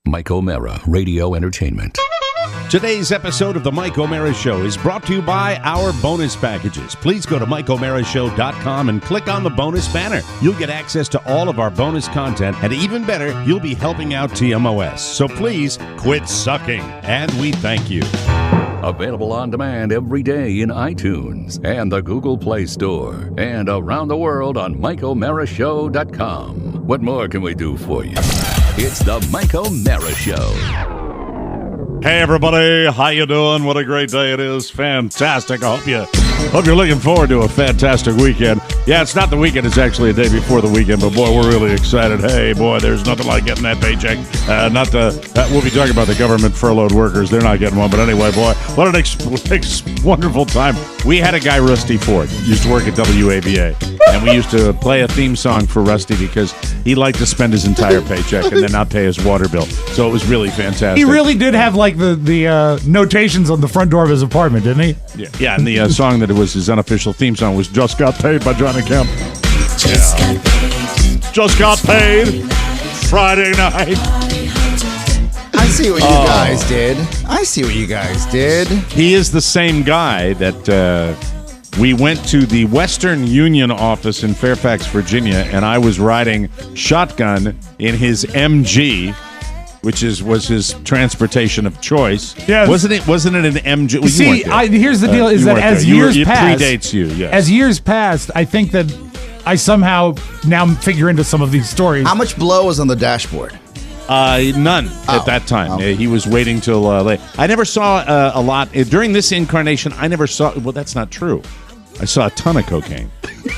Mike OMara, Radio Entertainment. Today's episode of the Mike OMara Show is brought to you by our bonus packages. Please go to MikeOMaraShow.com and click on the bonus banner. You'll get access to all of our bonus content, and even better, you'll be helping out TMOS. So please quit sucking, and we thank you. Available on demand every day in iTunes and the Google Play Store, and around the world on MikeOMaraShow.com. What more can we do for you? It's the Mike OMara Show. Hey everybody, how you doing? What a great day it is. Fantastic. I hope you're looking forward to a fantastic weekend. Yeah, it's not the weekend, it's actually a day before the weekend, but boy, we're really excited. Hey boy, there's nothing like getting that paycheck. We'll be talking about the government furloughed workers. They're not getting one, but anyway, boy, what an wonderful time. We had a guy, Rusty Ford, used to work at WAVA, and we used to play a theme song for Rusty because he liked to spend his entire paycheck and then not pay his water bill. So it was really fantastic. He really did have like the notations on the front door of his apartment, didn't he? Yeah, and the song that it was his unofficial theme song was Just Got Paid by Johnny Kemp. Just got paid Friday night. I see what you guys did. He is the same guy that we went to the Western Union office in Fairfax, Virginia, and I was riding shotgun in his MG, which was his transportation of choice. Yes. Wasn't it an MG? Well, see, here's the deal: is that as years pass, it predates you. Yes. As years passed, I think that I somehow now figure into some of these stories. How much blow was on the dashboard? None at that time. He was waiting till late. I never saw a lot during this incarnation. I never saw. Well, that's not true. I saw a ton of cocaine,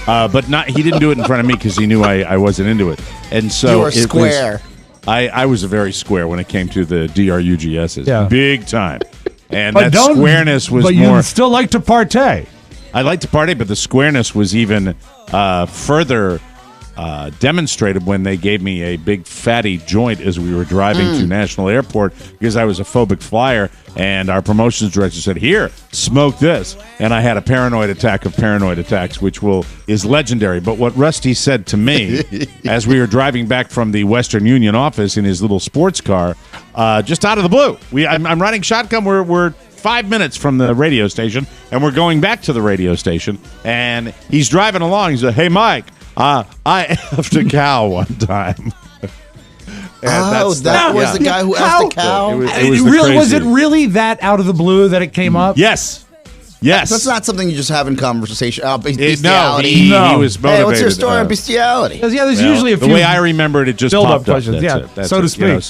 but not. He didn't do it in front of me because he knew I wasn't into it, and so you were square. I was a very square when it came to the DRUGSs. Yeah. Big time. And that squareness was more... But you still like to partay. I like to partay, but the squareness was even further demonstrated when they gave me a big fatty joint as we were driving to National Airport because I was a phobic flyer, and our promotions director said, "Here, smoke this." And I had a paranoid attack of paranoid attacks, which is legendary. But what Rusty said to me as we were driving back from the Western Union office in his little sports car, just out of the blue, I'm riding shotgun. We're 5 minutes from the radio station, and we're going back to the radio station, and he's driving along. He said, "Hey, Mike, I effed a cow one time." That was the guy who effed a cow? Was it really that out of the blue that it came up? Yes. That's not something you just have in conversation. Bestiality. He was motivated. Hey, what's your story on bestiality? There's usually a few. The way I remember it just build-up popped up. questions. So to speak.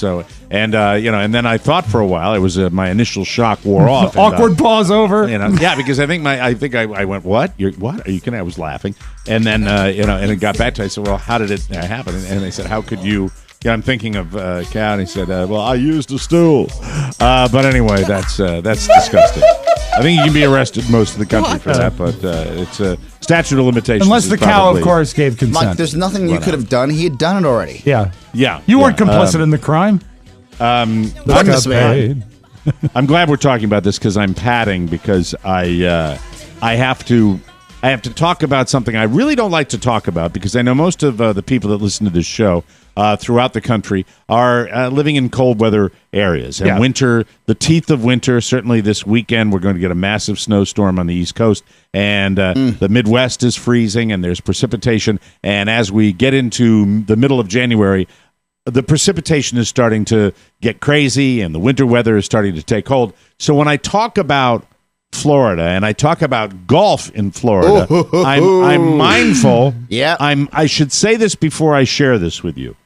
And then I thought for a while. It was my initial shock wore off. Awkward pause over. Because I think I went, "What? You're what? Are you kidding?" I was laughing, and then and it got back to. I said, "Well, how did it happen?" And they said, "How could you?" Yeah, I'm thinking of cow, and he said, "Well, I used a stool." But anyway, that's disgusting. I think you can be arrested most of the country for that, but it's a statute of limitations. Unless the cow, of course, gave consent. Mike, there's nothing you could have done. He had done it already. Yeah. Yeah. You weren't complicit in the crime. I'm glad we're talking about this because I'm padding because I have to talk about something I really don't like to talk about because I know most of the people that listen to this show throughout the country are living in cold weather areas. And winter, the teeth of winter, certainly this weekend, we're going to get a massive snowstorm on the East Coast. And the Midwest is freezing and there's precipitation. And as we get into the middle of January, the precipitation is starting to get crazy and the winter weather is starting to take hold. So when I talk about Florida and I talk about golf in Florida, I'm mindful. Yeah. I should say this before I share this with you.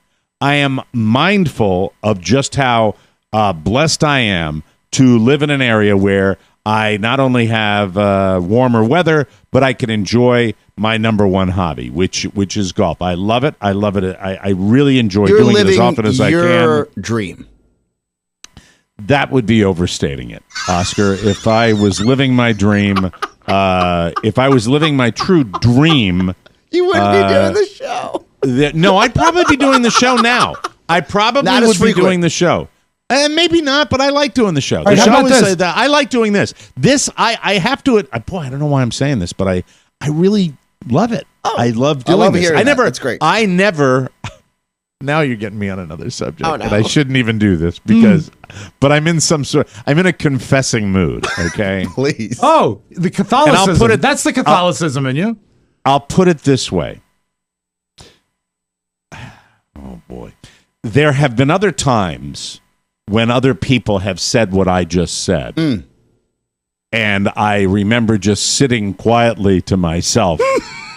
I am mindful of just how blessed I am to live in an area where I not only have warmer weather, but I can enjoy my number one hobby, which is golf. I love it. I really enjoy doing it as often as I can. Your dream. That would be overstating it, Oscar. If I was living my dream, if I was living my true dream, you wouldn't be doing the show. No, I'd probably be doing the show now. I probably would be doing the show. Maybe not, but I like doing the show. The show is I like doing this. I have to. Boy, I don't know why I'm saying this, but I really love it. I love doing this. That's great. I never now you're getting me on another subject, Oh, no. and I shouldn't even do this because, but I'm in a confessing mood. Okay, Please. Oh, the Catholicism. And I'll put it- That's the Catholicism in you. I'll put it this way. Oh boy, there have been other times when other people have said what I just said. And I remember just sitting quietly to myself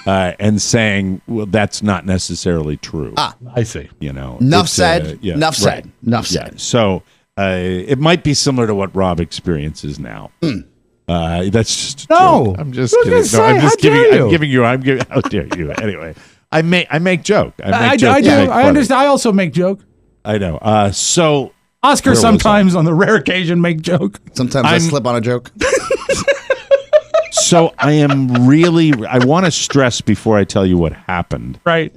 and saying, well, that's not necessarily true. I see. You know, Enough it's, said. yeah, Enough said. right. Enough Yeah. said. So it might be similar to what Rob experiences now. That's just a No. joke. I'm just I was kidding. gonna say, I'm just how giving. dare you? I'm giving you. I'm giving. How dare you? Anyway, I make joke. I make joke do. to make I fun. understand. I also make joke. I know. So Oscar Where was sometimes, on the rare occasion, make joke. Sometimes I slip on a joke. So I want to stress before I tell you what happened Right.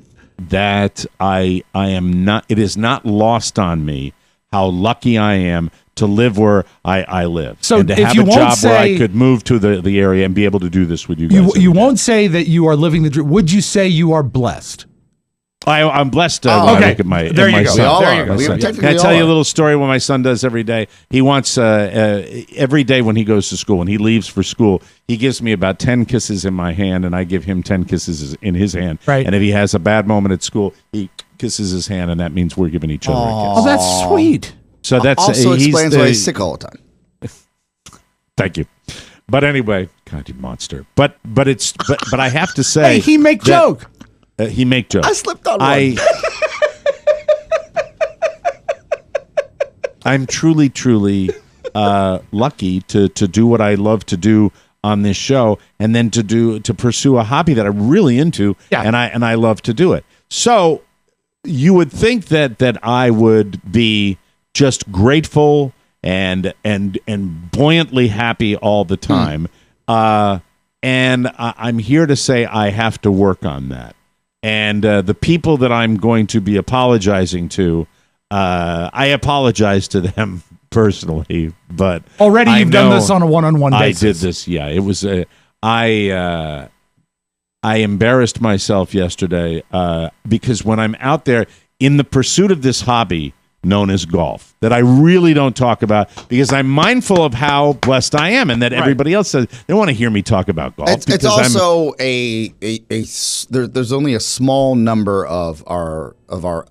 that I am not, it is not lost on me how lucky I am to live where I live. So and to if have you a won't job where I say- could move to the area and be able to do this with you guys. You every day. won't say that you are living the dream. Would you say you are blessed? I'm blessed when okay. I look at my There you my go. son. We all There are. you go. We Can technically I tell all you a are. little story what my son does every day? He wants every day when he goes to school, when he leaves for school, he gives me about 10 kisses in my hand, and I give him 10 kisses in his hand. Right. And if he has a bad moment at school, he kisses his hand, and that means we're giving each other a kiss. Oh, that's sweet. So that's Also he's explains why he's sick all the time. Thank you. But anyway, God, you monster. But I have to say, Hey, he make that- joke. He make joke. I slipped on one. I'm truly lucky to do what I love to do on this show, and then to pursue a hobby that I'm really into, Yeah. and I love to do it. So you would think that I would be just grateful and buoyantly happy all the time, and I'm here to say I have to work on that. And the people that I'm going to be apologizing to, I apologize to them personally, but Already I you've done know this on a one-on-one I basis. did this. Yeah, it was. I embarrassed myself yesterday because when I'm out there in the pursuit of this hobby known as golf that I really don't talk about because I'm mindful of how blessed I am and that everybody else says they want to hear me talk about golf. It's because also there's only a small number of our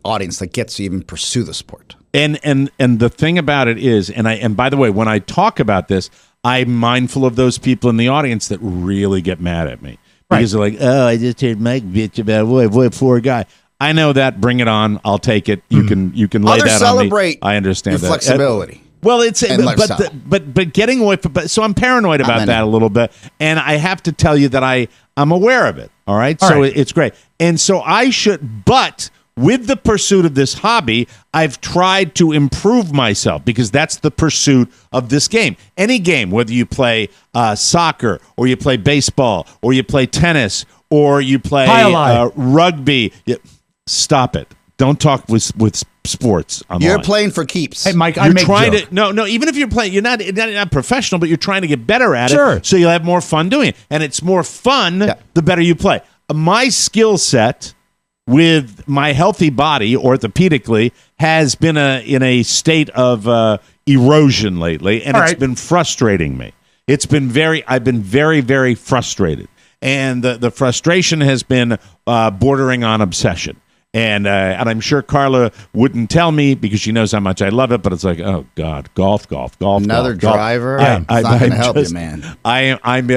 audience that gets to even pursue the sport. And the thing about it is, and by the way, when I talk about this, I'm mindful of those people in the audience that really get mad at me because they're like, "Oh, I just heard Mike bitch about what poor guy." I know that. Bring it on. I'll take it. You can lay Others that celebrate on me. I understand your that. flexibility. Well, it's and lifestyle. but getting away from so I'm paranoid about many. that a little bit, and I have to tell you that I'm aware of it. All right, so right. it's great, and so I should. But with the pursuit of this hobby, I've tried to improve myself because that's the pursuit of this game. Any game, whether you play soccer or you play baseball or you play tennis or you play rugby. Stop it. Don't talk with sports online. You're playing for keeps. Hey, Mike, I You're make trying joke. to no. Even if you're playing, you're not professional, but you're trying to get better at Sure. it. So you'll have more fun doing it, and it's more fun the better you play. My skill set with my healthy body, orthopedically, has been in a state of erosion lately, and it's been frustrating me. I've been very, very frustrated, and the frustration has been bordering on obsession. And I'm sure Carla wouldn't tell me because she knows how much I love it. But it's like, oh God, golf. Another golf. driver. Yeah, It's not going to help you, man.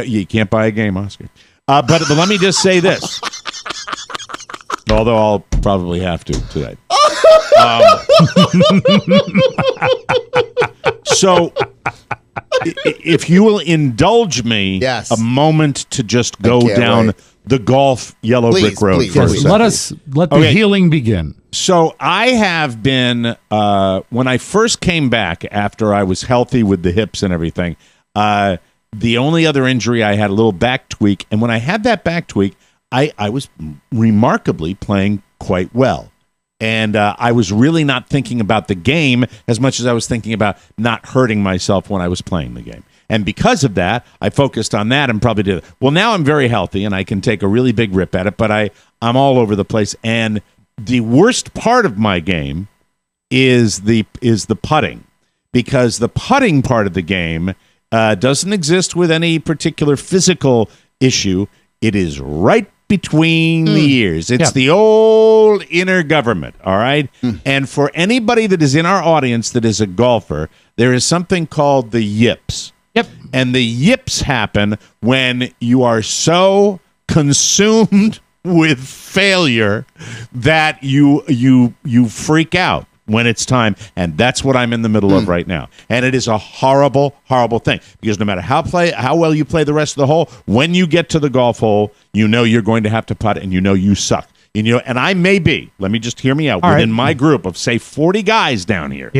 You can't buy a game, Oscar. But let me just say this. Although I'll probably have to today. So, if you will indulge me a moment to just go down the golf yellow brick road please, for a please. second. Let the healing begin. So I have been, when I first came back after I was healthy with the hips and everything, the only other injury I had a little back tweak. And when I had that back tweak, I was remarkably playing quite well. And I was really not thinking about the game as much as I was thinking about not hurting myself when I was playing the game. And because of that, I focused on that and probably did it. Well, now I'm very healthy and I can take a really big rip at it, but I'm all over the place. And The worst part of my game is the putting, because the putting part of the game doesn't exist with any particular physical issue. It is right between the ears. It's the old inner government, all right? And for anybody that is in our audience that is a golfer, there is something called the yips. Yep. And the yips happen when you are so consumed with failure that you freak out when it's time, and that's what I'm in the middle of right now. And it is a horrible, horrible thing, because no matter how well you play the rest of the hole, when you get to the golf hole, you know you're going to have to putt, and you know you suck. And I may be, let me just hear me out, within my group of, say, 40 guys down here,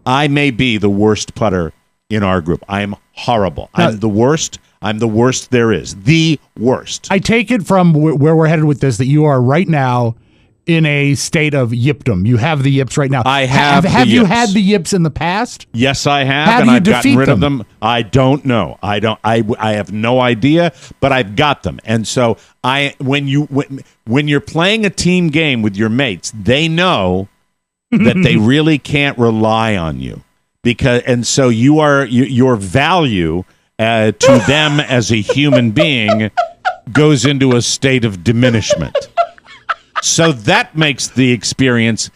I may be the worst putter in our group. I am horrible. I'm the worst. I'm the worst there is. The worst. I take it from where we're headed with this that you are right now in a state of yipdom. You have the yips right now. I have. Have you had the yips in the past? Yes, I have, How and do you I've gotten defeat rid of them? them. I don't know. I have no idea, but I've got them. And so when you're playing a team game with your mates, they know that they really can't rely on you, and so your value to them as a human being goes into a state of diminishment. So that makes the experience.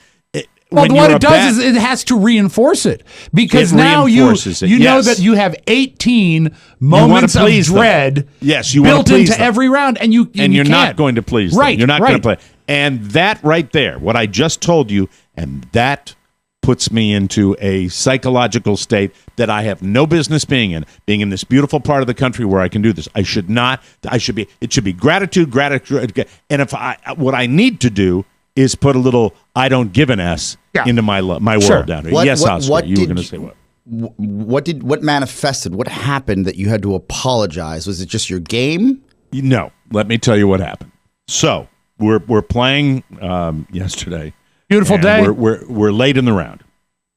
Well, what it does is it has to reinforce it, because now you know that you have 18 moments of dread built into every round, and you're not going to please them. You're not going to play. And that right there, what I just told you, and that puts me into a psychological state that I have no business being in this beautiful part of the country where I can do this. It should be gratitude. And what I need to do is put a little I don't give an S into my world down here. Oscar, you were going to say what? What manifested? What happened that you had to apologize? Was it just your game? No. Let me tell you what happened. So we're playing yesterday. Beautiful day. We're late in the round.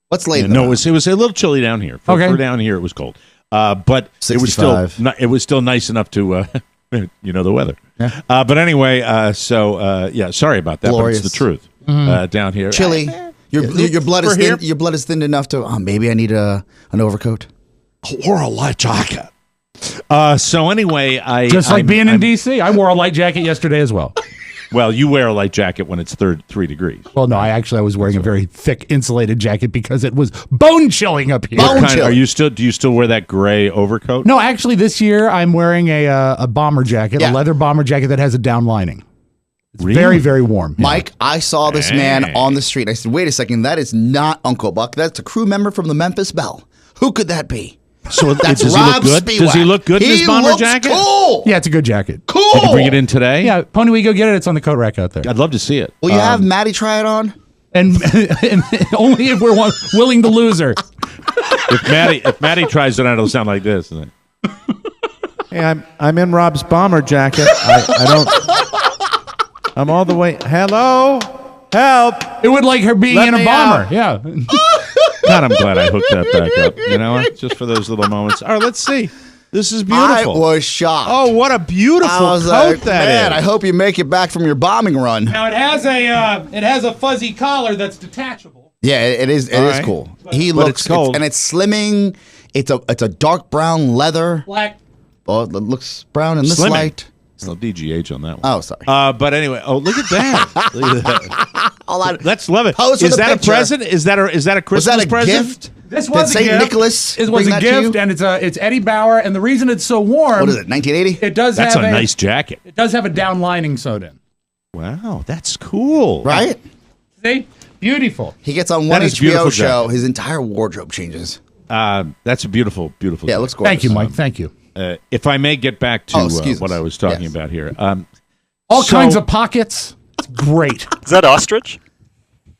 What's late? No, it was a little chilly down here. For down here, it was cold. But 65. it was still nice enough to the weather. Yeah. But anyway, sorry about that. Glorious. But it's the truth. Down here, chilly. Your blood is thin. Your blood is tthinned enough to. Maybe I need an overcoat. I wore a light jacket. So anyway, I'm being in DC. I wore a light jacket yesterday as well. Well, you wear a light jacket when it's 3 degrees. Well, no, I was wearing a very thick insulated jacket because it was bone chilling up here. Do you still wear that gray overcoat? No, actually, this year I'm wearing a bomber jacket, a leather bomber jacket that has a down lining. It's very, very warm. Mike, I saw this man on the street. I said, wait a second, that is not Uncle Buck. That's a crew member from the Memphis Belle. Who could that be? So that's does Rob he look good? Spiewak. Does he look good in his bomber jacket? Cool. Yeah, it's a good jacket. Cool. Did you bring it in today? Yeah, Pony, we go get it. It's on the coat rack out there. I'd love to see it. Will you have Maddie try it on? And only if we're willing to lose her. If Maddie tries it on, it'll sound like this. Hey, I'm in Rob's bomber jacket. I don't. I'm all the way. Hello, help! It would like her being in a bomber. Out. Yeah. God, I'm glad I hooked that back up. You know, just for those little moments. All right, let's see. This is beautiful. I was shocked. Oh, what a beautiful coat that is. I hope you make it back from your bombing run. Now it has a fuzzy collar that's detachable. Yeah, it is. It is cool. He looks cold, and it's slimming. It's a dark brown leather. Black. Oh, it looks brown in this light. There's no DGH on that one. Oh, sorry. But anyway, look at that. Look at that. Let's love it. Is that a present? Is that a Christmas present? Gift? This was a gift. Nicholas it was a gift, and it's Eddie Bauer. And the reason it's so warm. What is it? 1980. It does. That's a nice jacket. It does have a down lining sewed in. Wow, that's cool. Right? See, beautiful. He gets on one HBO show. His entire wardrobe changes. That's a beautiful, beautiful. Yeah, it looks gorgeous. Thank you, Mike. Thank you. If I may get back to what I was talking about here. All kinds of pockets. It's great. Is that ostrich?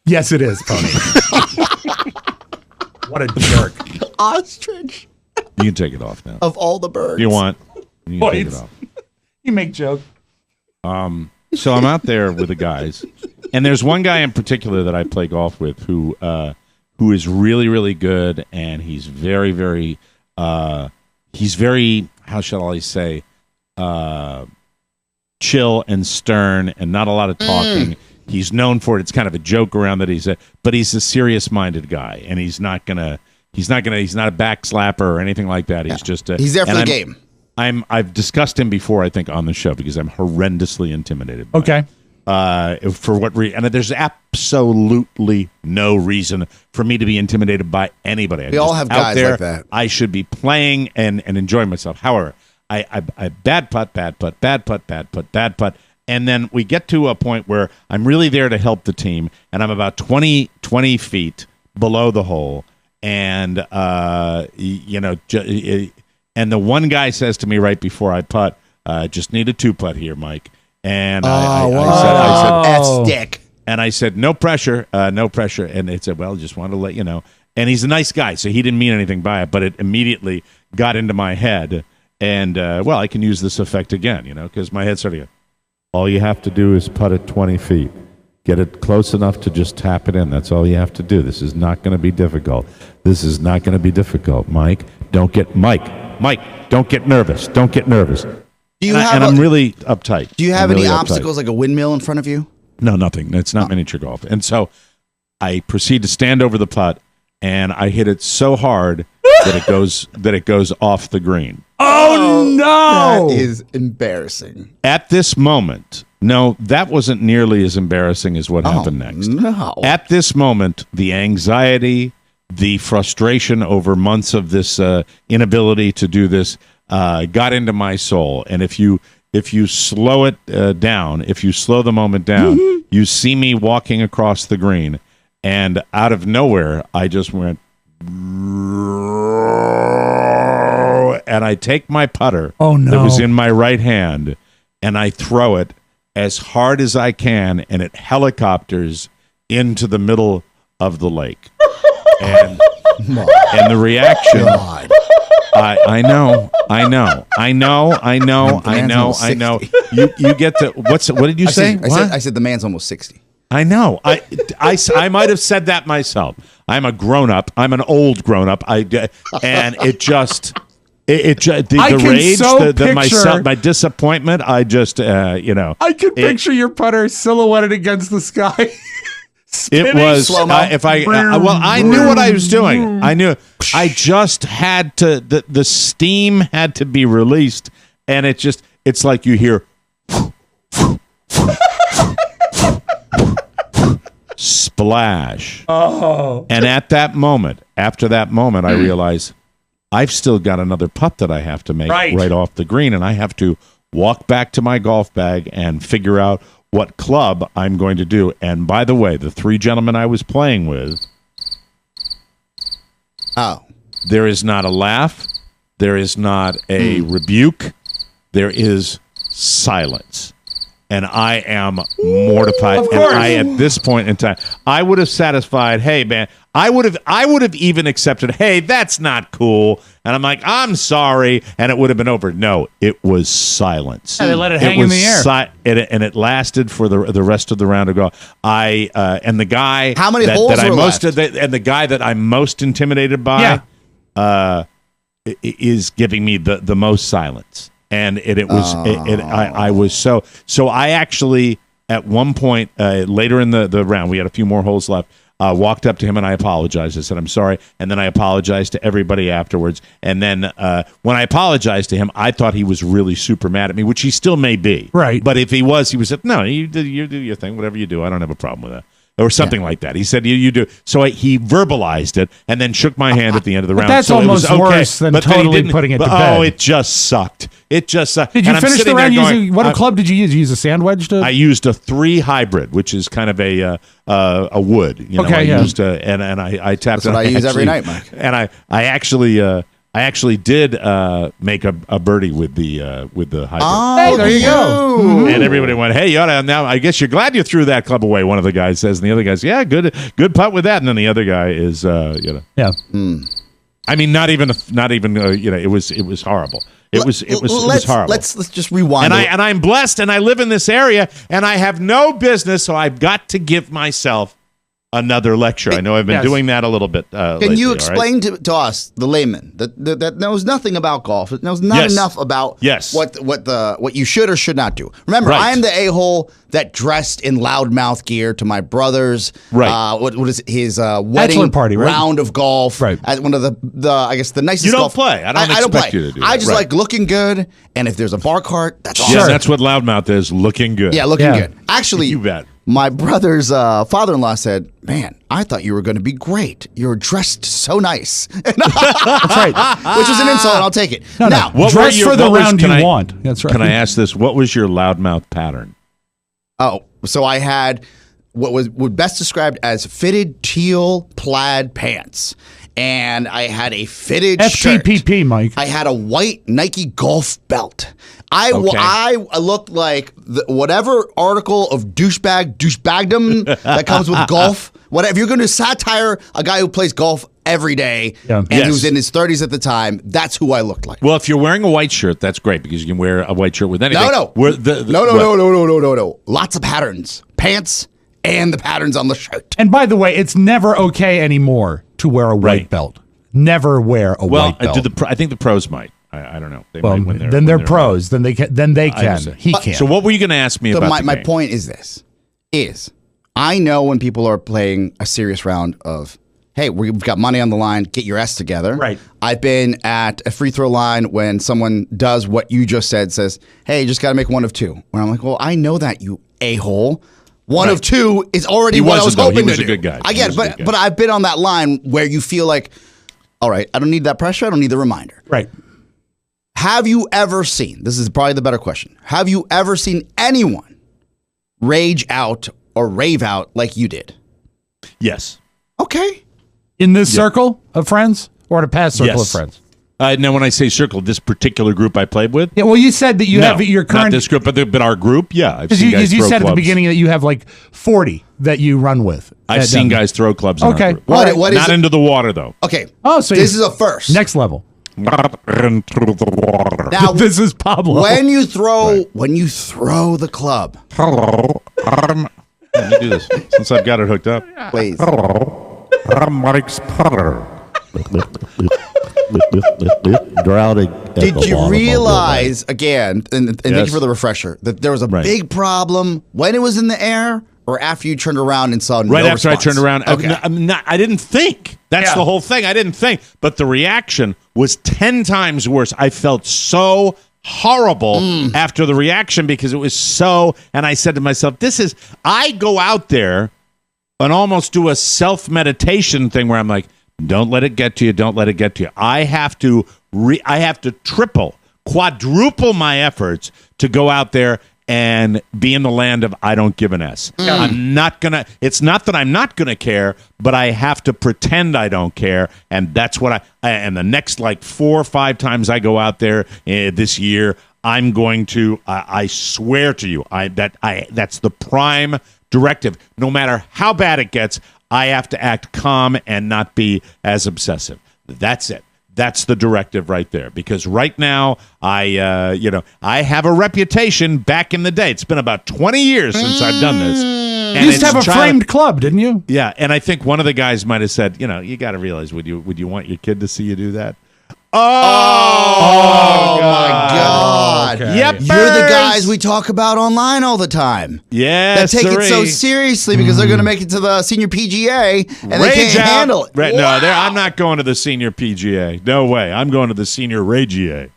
Yes, it is, Pony. What a jerk. Ostrich. You can take it off now. Of all the birds. You want. You can take it off. You make joke. So I'm out there with the guys, and there's one guy in particular that I play golf with who is really, really good, and he's very, very how shall I say, chill and stern and not a lot of talking. He's known for it. It's kind of a joke around that but he's a serious-minded guy, and he's not a backslapper or anything like that. He's just he's there for the game. I've discussed him before, I think, on the show because I'm horrendously intimidated. Okay. For what reason? And there's absolutely no reason for me to be intimidated by anybody. We all have guys there, like that. I should be playing and enjoying myself. However, I bad putt, and then we get to a point where I'm really there to help the team, and I'm about 20 feet below the hole, and and the one guy says to me right before I putt, just need a 2-putt here, Mike. And I said, that's dick. And I said, no pressure. And they said, well, just wanted to let you know. And he's a nice guy, so he didn't mean anything by it, but it immediately got into my head. And, I can use this effect again, because my head started going, all you have to do is putt it 20 feet. Get it close enough to just tap it in. That's all you have to do. This is not going to be difficult. Mike. Don't get nervous. And I'm really uptight. Do you have any obstacles like a windmill in front of you? No, nothing. It's not miniature golf. And so I proceed to stand over the putt, and I hit it so hard that it goes off the green. Oh, no! That is embarrassing. At this moment, no, that wasn't nearly as embarrassing as what happened next. No. At this moment, the anxiety, the frustration over months of this inability to do this got into my soul. And if you slow it down, if you slow the moment down, you see me walking across the green, and out of nowhere, I just went, and I take my putter that was in my right hand, and I throw it as hard as I can, and it helicopters into the middle of the lake. And the reaction... God. I know. You get the what did you say? I said the man's almost 60. I know. I might have said that myself. I'm a grown up. I'm an old grown up. And it just the rage, my disappointment. I just I can picture your putter silhouetted against the sky. It was I knew what I was doing. I knew I just had to the steam had to be released, and it's like you hear splash. Oh. And after that moment I realized I've still got another putt that I have to make right off the green, and I have to walk back to my golf bag and figure out what club I'm going to do. And by the way, the 3 gentlemen I was playing with, there is not a laugh, there is not a rebuke, there is silence. And I am mortified. Of course. And I, at this point in time, I would have satisfied, hey, man, I would have even accepted, hey, that's not cool. And I'm like, I'm sorry. And it would have been over. No, it was silence. Yeah, they let it hang in the air. And it lasted for the rest of the round of golf. And the guy how many holes were left? And the guy that I'm most intimidated by is giving me the most silence. And I was so I actually at one point later in the round, we had a few more holes left, walked up to him and I apologized. I said, I'm sorry. And then I apologized to everybody afterwards. And then when I apologized to him, I thought he was really super mad at me, which he still may be. Right. But if he was, no, you do your thing, whatever you do. I don't have a problem with that. Or something like that. He said, you do. So he verbalized it and then shook my hand at the end of the round. That's so almost it was okay, worse than totally putting it to bed. Oh, it just sucked. It just sucked. Did you finish the round using, what club did you use? Did you use a sand wedge? I used a 3 hybrid, which is kind of a wood. I used and I tapped. That's what I use every night, Mike. And I actually did make a birdie with the hybrid. Oh, hey, there you go. And everybody went, hey, now I guess you're glad you threw that club away, one of the guys says. And the other guy says, yeah, good putt with that. And then the other guy is, Yeah. I mean, not even it was horrible. It was horrible. Let's just rewind. And I'm blessed, and I live in this area, and I have no business, so I've got to give myself another lecture. I know I've been doing that a little bit. Can you explain to us, the layman, that knows nothing about golf, that knows not enough about what you should or should not do? Remember, I am the a-hole that dressed in loudmouth gear to my brother's what is his wedding party, round of golf at one of the I guess the nicest. You don't golf. play. I don't expect you to do that. I just like looking good, and if there's a bar cart, that's awesome. Yeah, that's what loudmouth is. Looking good. Yeah, looking good. Actually, you bet. My brother's father-in-law said, "Man, I thought you were going to be great. You're dressed so nice." That's right. Which was an insult, and I'll take it. Now, dress for the round you want. That's right. Can I ask this? What was your loudmouth pattern? Oh, so I had what would best described as fitted teal plaid pants. And I had a fitted FTPP, shirt. Mike. I had a white Nike golf belt. I looked like whatever article of douchebagdom that comes with golf. Whatever, if you're going to satire a guy who plays golf every day and he was in his 30s at the time, that's who I looked like. Well, if you're wearing a white shirt, that's great because you can wear a white shirt with anything. No. Lots of patterns. Pants and the patterns on the shirt. And by the way, it's never okay anymore to wear a white belt. Never wear a white belt. I think the pros might. I don't know. They might when they're pros. Then they can. He can't. So what were you going to ask me about? My point is this: I know when people are playing a serious round of, hey, we've got money on the line. Get your S together. Right. I've been at a free throw line when someone does what you just said. Says, hey, you just got to make one of two. Where I'm like, well, I know that, you a-hole. One of two is already what I was hoping to do. He was a good guy. I get it, but I've been on that line where you feel like, all right, I don't need that pressure. I don't need the reminder. Right. Have you ever seen, this is probably the better question, have you ever seen anyone rage out or rave out like you did? Yes. Okay. In this circle of friends or in a past circle of friends? Now, when I say circle, this particular group I played with? Yeah, well, you said that you have your current... Not this group, but our group, yeah. Because you said at the beginning that you have like 40 that you run with. I've seen guys throw clubs in our group. What not into the water, though. Okay. Oh, so this is a first. Next level. Not into the water. Now, this is Pablo. When you throw the club. Hello. Let me do this, since I've got it hooked up. Please. Hello. I'm Mike's putter. Did you realize, again, and thank you for the refresher, that there was a big problem when it was in the air or after you turned around and saw no response? After I turned around. Okay. I didn't think. That's the whole thing. I didn't think. But the reaction was 10 times worse. I felt so horrible after the reaction because it was so, and I said to myself, I go out there and almost do a self-meditation thing where I'm like, don't let it get to you. Don't let it get to you. I have to triple, quadruple my efforts to go out there and be in the land of I don't give an S. I'm not going to, it's not that I'm not going to care, but I have to pretend I don't care. And that's what and the next like 4 or 5 times I go out there this year, I'm going to, I swear to you, that's the prime directive. No matter how bad it gets, I have to act calm and not be as obsessive. That's it. That's the directive right there. Because right now, I have a reputation back in the day. It's been about 20 years since I've done this. And you used to have a framed club, didn't you? Yeah, and I think one of the guys might have said, you got to realize, would you want your kid to see you do that? Oh my God. Okay. Yep. You're the guys we talk about online all the time. Yes. That take it so seriously because they're going to make it to the senior PGA and they can't handle it. Right. Wow. No, I'm not going to the senior PGA. No way. I'm going to the senior Ragier.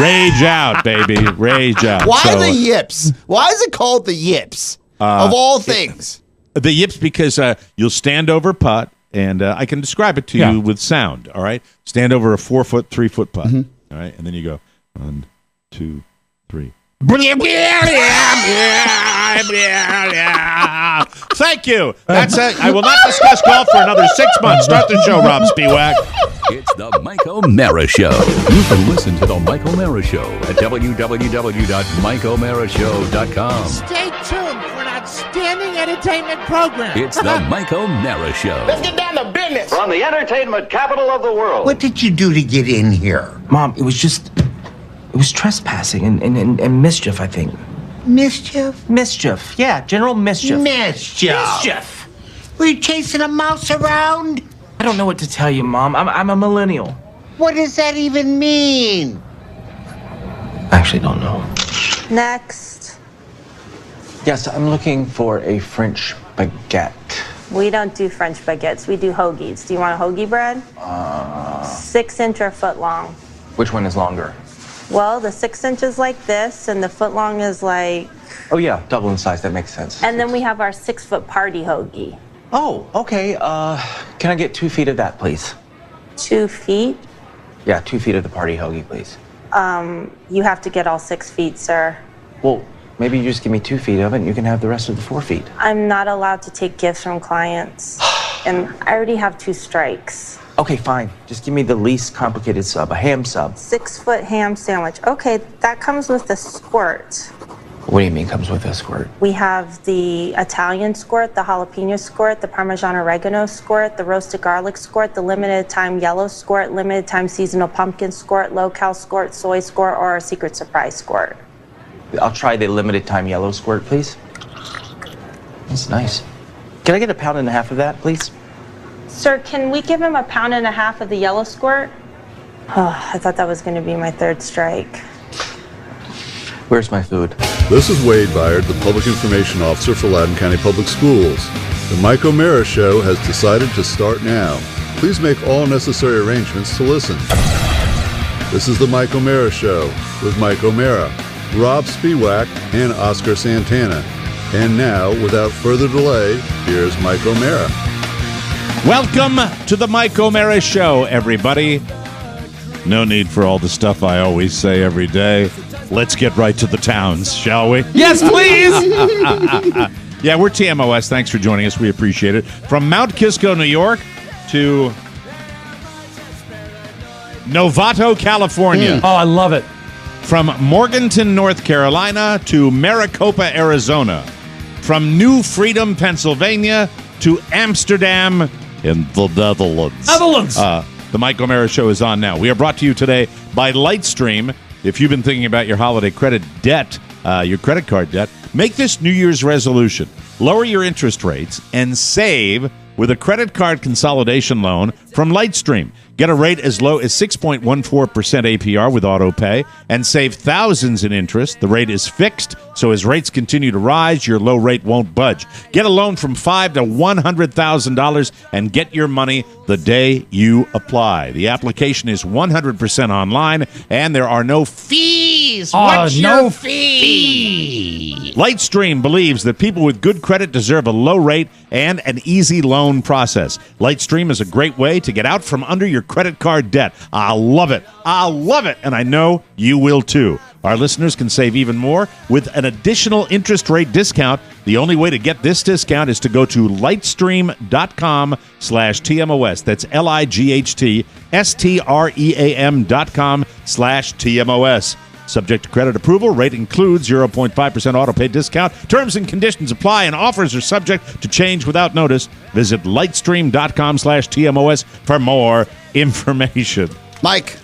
Rage out, baby. Rage out. Why the yips? Why is it called the yips? Of all things. The yips because you'll stand over putt. And I can describe it to you with sound, all right? Stand over a 4-foot, 3-foot putt, all right? And then you go 1, 2, 3. Thank you. That's it. I will not discuss golf for another 6 months. Start the show, Rob Spiewak. It's the Mike O'Mara Show. You can listen to the Mike O'Mara Show at www.mikeomarashow.com. Stay tuned for an outstanding entertainment program. It's the Mike O'Mara Show. Let's get down to business. From the entertainment capital of the world. What did you do to get in here? Mom, it was trespassing and mischief, I think. Mischief? Mischief, yeah, general mischief. Mischief. Were you chasing a mouse around? I don't know what to tell you, Mom. I'm a millennial. What does that even mean? I actually don't know. Next. Yes, I'm looking for a French baguette. We don't do French baguettes. We do hoagies. Do you want a hoagie bread? 6 inch or foot long. Which one is longer? Well, the 6 inches like this, and the foot long is like... Oh, yeah, double in size. That makes sense. And then we have our 6-foot party hoagie. Oh, okay. Can I get 2 feet of that, please? 2 feet? Yeah, 2 feet of the party hoagie, please. You have to get all 6 feet, sir. Well, maybe you just give me 2 feet of it, and you can have the rest of the 4 feet. I'm not allowed to take gifts from clients. And I already have 2 strikes. Okay, fine. Just give me the least complicated sub, a ham sub. 6-foot ham sandwich. Okay, that comes with a squirt. What do you mean comes with a squirt? We have the Italian squirt, the jalapeno squirt, the Parmesan oregano squirt, the roasted garlic squirt, the limited time yellow squirt, limited time seasonal pumpkin squirt, low-cal squirt, soy squirt, or a secret surprise squirt. I'll try the limited time yellow squirt, please. That's nice. Can I get 1.5 pounds of that, please? Sir, can we give him 1.5 pounds of the yellow squirt? Oh, I thought that was going to be my 3rd strike. Where's my food? This is Wade Byard, the Public Information Officer for Loudoun County Public Schools. The Mike OMara Show has decided to start now. Please make all necessary arrangements to listen. This is the Mike OMara Show with Mike OMara, Rob Spiewak, and Oscar Santana. And now, without further delay, here's Mike OMara. Welcome to the Mike OMara Show, everybody. No need for all the stuff I always say every day. Let's get right to the towns, shall we? Yes, please! Yeah, we're TMOS. Thanks for joining us. We appreciate it. From Mount Kisco, New York, to Novato, California. Oh, I love it. From Morganton, North Carolina, to Maricopa, Arizona. From New Freedom, Pennsylvania, to Amsterdam in the Netherlands. The Mike OMara Show is on now. We are brought to you today by Lightstream. If you've been thinking about your holiday credit debt, your credit card debt, make this New Year's resolution. Lower your interest rates and save with a credit card consolidation loan from Lightstream. Get a rate as low as 6.14% APR with auto pay and save thousands in interest. The rate is fixed, so as rates continue to rise, your low rate won't budge. Get a loan from $5,000 to $100,000 and get your money the day you apply. The application is 100% online, and there are no fees. What's your fee? Lightstream believes that people with good credit deserve a low rate and an easy loan process. Lightstream is a great way to get out from under your credit card debt. I love it. I love it. And I know you will too. Our listeners can save even more with an additional interest rate discount. The only way to get this discount is to go to lightstream.com/TMOS. That's LIGHTSTREAM.com/TMOS. Subject to credit approval. Rate includes 0.5% auto pay discount. Terms and conditions apply, and offers are subject to change without notice. Visit lightstream.com/TMOS for more information. Mike.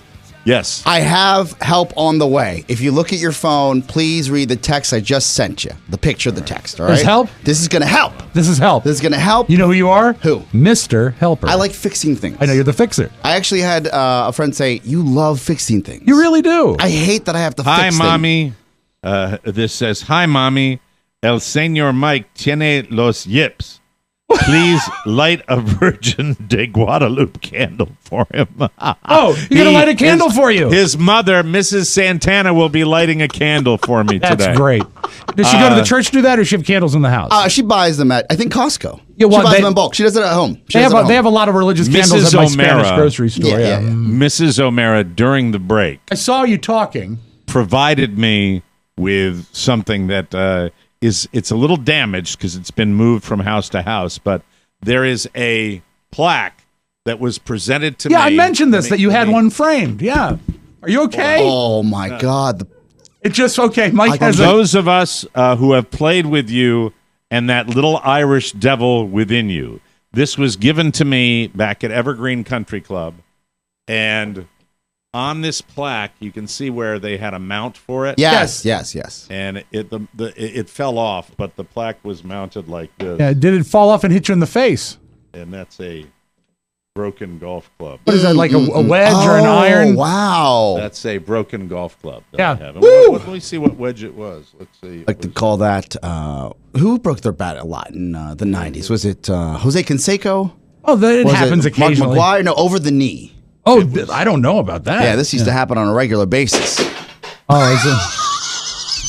Yes. I have help on the way. If you look at your phone, please read the text I just sent you. The picture of the text, all right? There's help? This is going to help. This is help. This is going to help. You know who you are? Who? Mr. Helper. I like fixing things. I know you're the fixer. I actually had a friend say, you love fixing things. You really do. I hate that I have to fix things. Hi, Mommy. This says, hi, Mommy. El Señor Mike tiene los yips. Please light a Virgin de Guadalupe candle for him. Oh, you're going to light a candle for you. His mother, Mrs. Santana, will be lighting a candle for me today. That's great. Does she go to the church to do that, or does she have candles in the house? She buys them at, I think, Costco. Yeah, well, she buys them in bulk. She does it at home. They have a lot of religious candles at my Spanish grocery store. Yeah. Mrs. OMara, during the break, I saw you talking. Provided me with something that it's a little damaged because it's been moved from house to house, but there is a plaque that was presented to me. Yeah, I mentioned this, that you had one framed. Yeah. Are you okay? Oh, my God. It's just, okay, Mike has those of us who have played with you and that little Irish devil within you, this was given to me back at Evergreen Country Club, and on this plaque, you can see where they had a mount for it. Yes. And it fell off, but the plaque was mounted like this. Yeah, did it fall off and hit you in the face? And that's a broken golf club. What is that, like a wedge or an iron? Wow. That's a broken golf club. Yeah. Let me see what wedge it was. Let's see. Like to call that, who broke their bat a lot in the 90s? Was it Jose Canseco? Oh, that happens occasionally. Mark McGuire? No, over the knee. Oh, I don't know about that. Yeah, this used to happen on a regular basis. Oh, is it?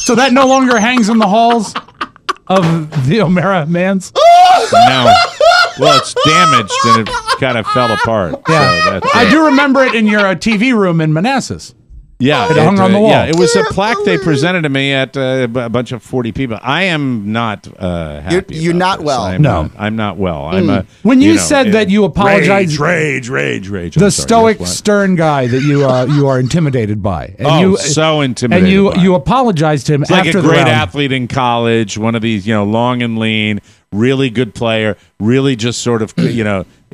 So that no longer hangs in the halls of the OMara Mans? No. Well, it's damaged and it kind of fell apart. Yeah. So I do remember it in your TV room in Manassas. Yeah, it hung on the wall. Yeah, it was a plaque they presented to me at a bunch of 40 people. I am not happy. You're not this. well. I'm not well. I'm when you said that you apologized, rage. The stoic, stern guy that you are intimidated by. And so intimidated. And you apologized to him after like a the great round. athlete in college, one of these, long and lean, really good player, really just sort of,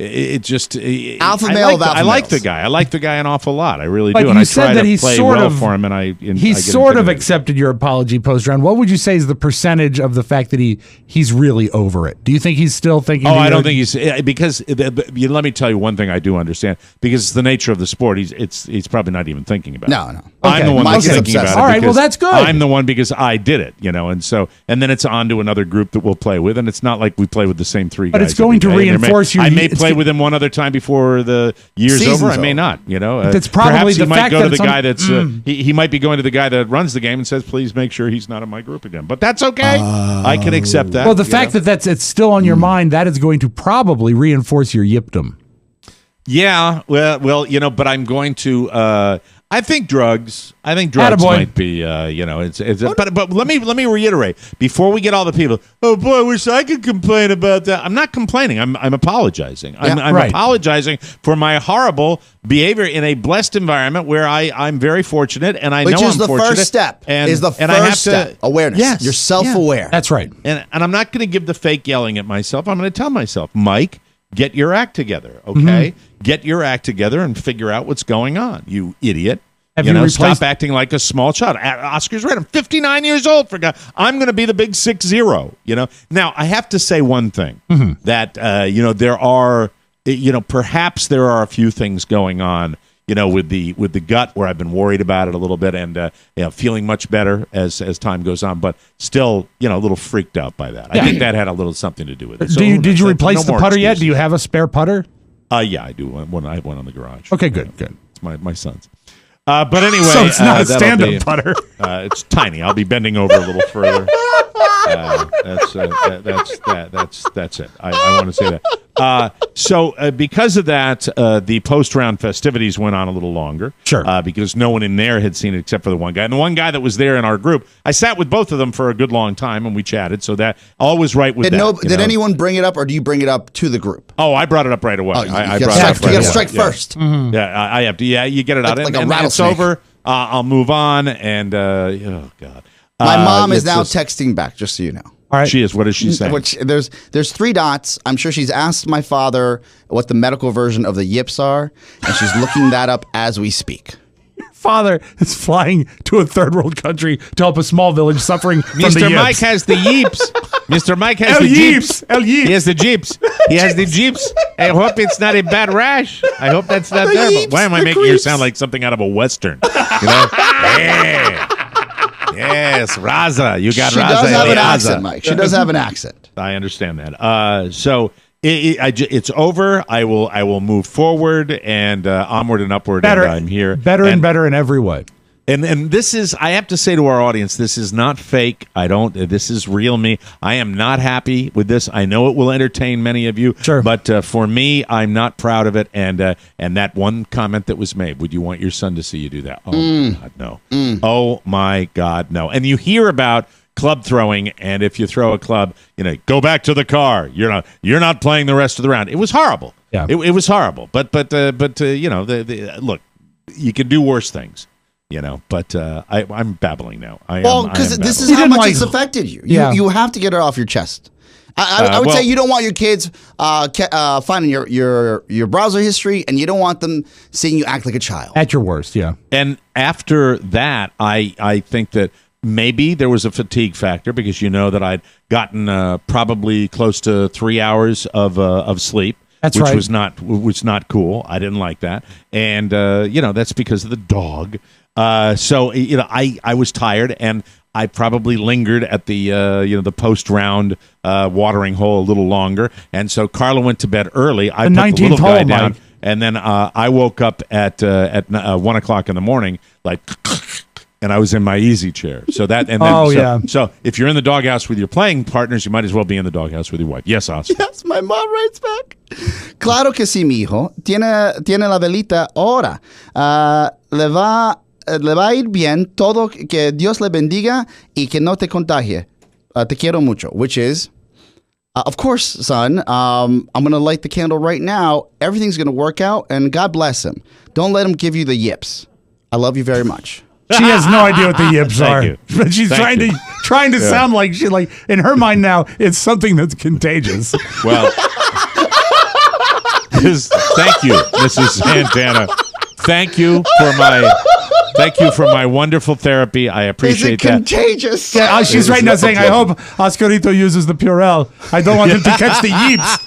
it just alpha male. I like the guy. I like the guy an awful lot. I really do. And I said try that to he's play sort well of, for him, and I sort of accepted your apology post round. What would you say is the percentage of the fact that he's really over it? Do you think he's still thinking? Oh, I don't think he's because let me tell you one thing I do understand, because it's the nature of the sport. He's probably not even thinking about it. No. I'm the one that's thinking about it. All right, well that's good. I'm the one because I did it, and then it's on to another group that we'll play with, and it's not like we play with the same three guys. But it's going to reinforce you. I may play with him one other time before the year's over. I may not. That's probably the fact that he might go to the guy that's he might be going to the guy that runs the game and says, please make sure he's not in my group again. But that's okay. I can accept that. Well, the fact that it's still on your mind, that is going to probably reinforce your yipdom. Yeah, well, but I'm going to. I think drugs might be, but let me reiterate before we get all the people. Oh boy, I wish I could complain about that. I'm not complaining. I'm apologizing. I'm apologizing for my horrible behavior in a blessed environment where I'm very fortunate, and I know I'm fortunate. Which is the first step. Awareness. Yes, you're self-aware. That's right. And I'm not going to give the fake yelling at myself. I'm going to tell myself, Mike, get your act together, okay? Get your act together and figure out what's going on, you idiot. Stop acting like a small child. Oscar's right. I'm 59 years old. I'm going to be the big 6-0. Now, I have to say one thing, that, there are, perhaps there are a few things going on, with the gut where I've been worried about it a little bit and feeling much better as time goes on, but still, a little freaked out by that. I think that had a little something to do with it. So, did you replace the putter yet? Do you have a spare putter? Yeah, I do. I have one on the garage. Okay, good. It's my son's. But anyway, so it's not a stand-up putter. It's tiny. I'll be bending over a little further. That's it. I want to say that. So because of that, the post-round festivities went on a little longer. Sure. Because no one in there had seen it except for the one guy. And the one guy that was there in our group, I sat with both of them for a good long time, and we chatted. So that all was right with that. Did anyone bring it up, or do you bring it up to the group? Oh, I brought it up right away. You got to strike first. Yeah, I have to. Yeah, you get it out. Like and a rattlesnake. It's over. I'll move on. And, oh, God. My mom is now texting back, just so you know. All right. She is. What is she saying? There's 3 dots. I'm sure she's asked my father what the medical version of the yips are, and she's looking that up as we speak. Father is flying to a third world country to help a small village suffering from the yips. Mr. Mike has the yips. Mr. Mike has the jeeps. He has the jeeps. He has the jeeps. I hope it's not a bad rash. I hope that's not terrible. Why am I making you sound like something out of a Western? Yeah. Yes, Raza. You got Raza. She does have an accent, Mike. She does have an accent. I understand that. So it's over. I will move forward and onward and upward. Better, and I'm here. Better and better in every way. And this is, I have to say to our audience, this is not fake. This is real me. I am not happy with this. I know it will entertain many of you. Sure. But for me, I'm not proud of it. And that one comment that was made, would you want your son to see you do that? Oh, God, no. Oh, my God, no. And you hear about club throwing, and if you throw a club, go back to the car. You're not playing the rest of the round. It was horrible. Yeah. It was horrible. But look, you can do worse things. But I'm babbling now. Because this is how much it's affected you. You have to get it off your chest. I would say you don't want your kids finding your browser history, and you don't want them seeing you act like a child. At your worst, yeah. And after that, I think that maybe there was a fatigue factor because you know that I'd gotten probably close to 3 hours of sleep. That's which right. was not cool. I didn't like that, and that's because of the dog. So I was tired, and I probably lingered at the the post round watering hole a little longer, and so Carla went to bed early. I put the little guy down, and then I woke up at 1 o'clock in the morning, like. And I was in my easy chair. So that and then So if you're in the doghouse with your playing partners, you might as well be in the doghouse with your wife. Yes, Oscar. Yes, my mom writes back. Claro que sí, mi hijo. Tiene la velita ahora. Le va a ir bien todo. Que Dios le bendiga y que no te contagie. Te quiero mucho. Which is, of course, son. I'm going to light the candle right now. Everything's going to work out, and God bless him. Don't let him give you the yips. I love you very much. She has no idea what the yips are. But she's trying to sound like in her mind now it's something that's contagious. Well, thank you, Mrs. Santana. Thank you for my wonderful therapy. I appreciate that. Is it contagious? Yeah, she's right now saying, I hope Oscarito uses the Purell. I don't want him to catch the yeeps.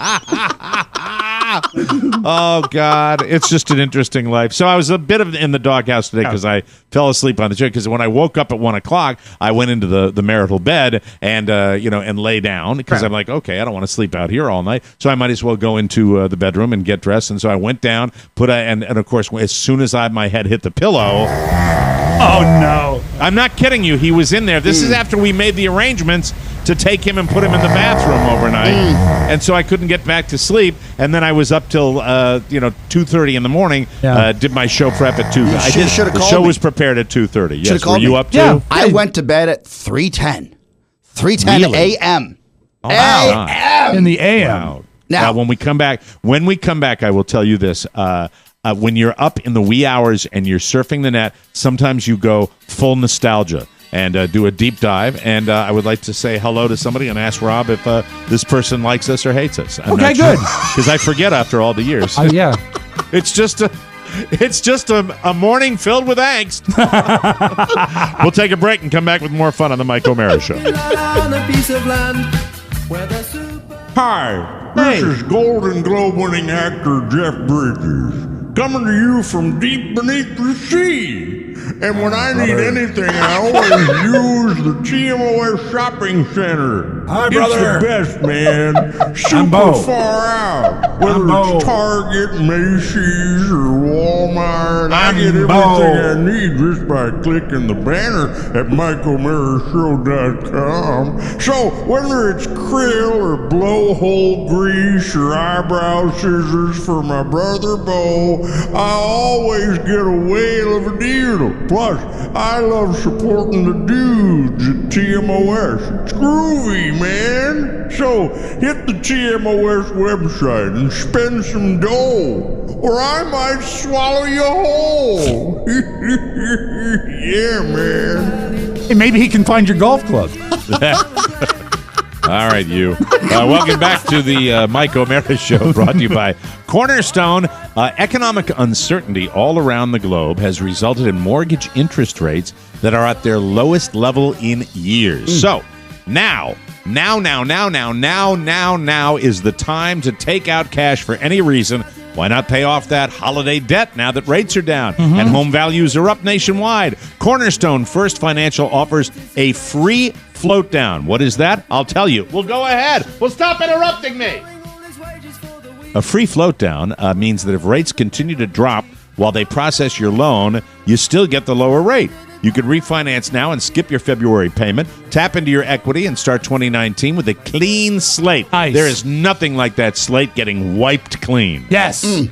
Oh, God. It's just an interesting life. So I was a bit in the doghouse today because I fell asleep on the chair. Because when I woke up at 1 o'clock, I went into the marital bed and lay down because I'm like, okay, I don't want to sleep out here all night. So I might as well go into the bedroom and get dressed. And so I went down, and of course, as soon as my head hit the pillow. Oh, no. I'm not kidding you. He was in there. This is after we made the arrangements to take him and put him in the bathroom overnight. And so I couldn't get back to sleep. And then I was up till 2:30 in the morning. Did my show prep at 2. The show was prepared at 2:30. Yes, were you up too? Yeah. I went to bed at 3:10. 3:10 a.m. Oh, a.m. In the a.m. Wow. Now, when we come back, I will tell you this. When you're up in the wee hours and you're surfing the net, sometimes you go full nostalgia and do a deep dive. And I would like to say hello to somebody and ask Rob if this person likes us or hates us. Okay, good. Because I forget after all the years. Yeah. It's just a morning filled with angst. We'll take a break and come back with more fun on the Mike OMara Show. Hi, this is Golden Globe winning actor Jeff Bridges, coming to you from deep beneath the sea. And when I need anything, I always use the TMOS shopping center. Hi, brother. It's the best, man. Super far out. Whether it's Target, Macy's, or Walmart, I get everything I need just by clicking the banner at MikeOMaraShow.com. So whether it's krill or blowhole grease or eyebrow scissors for my brother Bo, I always get a whale of a deal. Plus, I love supporting the dudes at TMOS. It's groovy, man. So, hit the TMOS website and spend some dough, or I might swallow you whole. Yeah, man. Hey, maybe he can find your golf club. All right, you. Welcome back to the Mike OMara Show, brought to you by Cornerstone. Economic uncertainty all around the globe has resulted in mortgage interest rates that are at their lowest level in years. So now is the time to take out cash for any reason. Why not pay off that holiday debt now that rates are down and home values are up nationwide? Cornerstone First Financial offers a free float down. What is that? I'll tell you. Well, go ahead. Well, stop interrupting me. A free float down means that if rates continue to drop while they process your loan, you still get the lower rate. You can refinance now and skip your February payment, tap into your equity, and start 2019 with a clean slate. Nice. There is nothing like that slate getting wiped clean. Yes.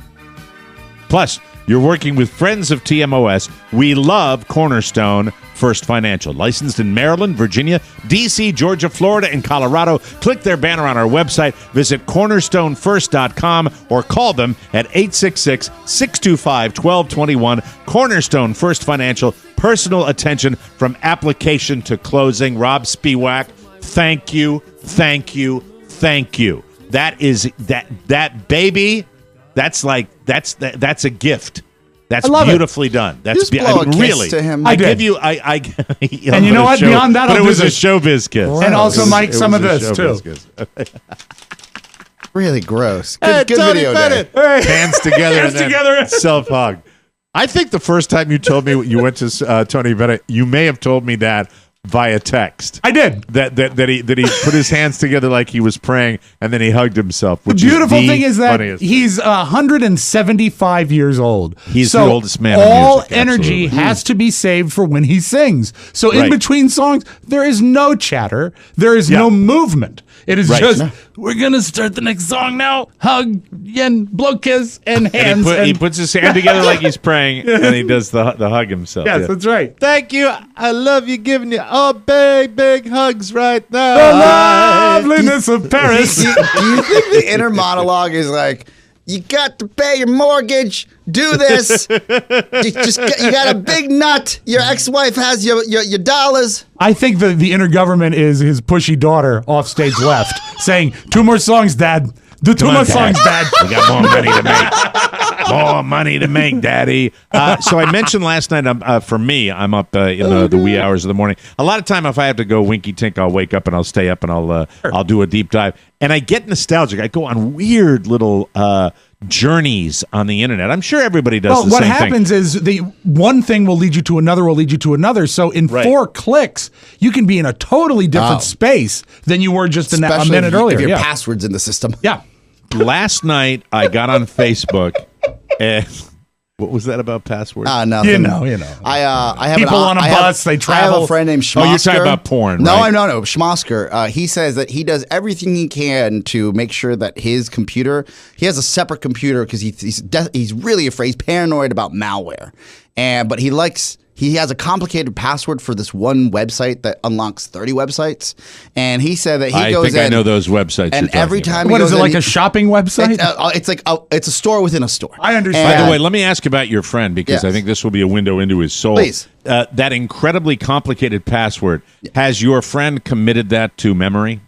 Plus, you're working with friends of TMOS. We love Cornerstone First Financial. Licensed in Maryland, Virginia, D.C., Georgia, Florida, and Colorado. Click their banner on our website. Visit cornerstonefirst.com or call them at 866-625-1221. Cornerstone First Financial. Personal attention from application to closing. Rob Spiewak, thank you. thank you. That is that baby. That's a gift. That's beautifully done. That's really. To him. I give you. I and you know what? Beyond that, but it was a showbiz kiss. And also, Mike, some of this too. Really gross. Good video day. Hands together and then self-hug. I think the first time you told me you went to Tony Bennett, you may have told me that via text. I did. That he put his hands together like he was praying, and then he hugged himself. The beautiful thing is that he's 175 years old. He's the oldest man. All music, energy has to be saved for when he sings. So in between songs, there is no chatter. There is no movement. It is just, we're going to start the next song now. Hug and blow kiss and hands. And he puts his hand together like he's praying, and he does the hug himself. Yes, that's right. Thank you. I love you giving you all big hugs right now. The loveliness of Paris. Do you think the inner monologue is like, you got to pay your mortgage, do this. you got a big nut. Your ex-wife has your dollars. I think the inner government is his pushy daughter off stage left saying, 2 more songs, Dad. Do 2 more songs, Dad. We got more money to make. More money to make, Daddy. So I mentioned last night, for me, I'm up in the wee hours of the morning. A lot of time, if I have to go winky tink, I'll wake up and I'll stay up and I'll do a deep dive. And I get nostalgic. I go on weird little journeys on the internet. I'm sure everybody does the same thing. What happens is the one thing will lead you to another. So in 4 clicks, you can be in a totally different space than you were just a minute earlier. If your password's in the system. Yeah. Last night, I got on Facebook and... What was that about passwords? Nothing. You know. I have people on a bus. They travel. I have a friend named Schmosker. Oh, you're talking about porn, No, right? no. Schmosker. He says that he does everything he can to make sure that his computer. He has a separate computer because he's really afraid. He's paranoid about malware, but he has a complicated password for this one website that unlocks 30 websites. And he said that he goes in. I know those websites. And every time what is it, like a shopping website? It's like it's a store within a store. I understand. By the way, let me ask about your friend because I think this will be a window into his soul. Please. That incredibly complicated password, has your friend committed that to memory?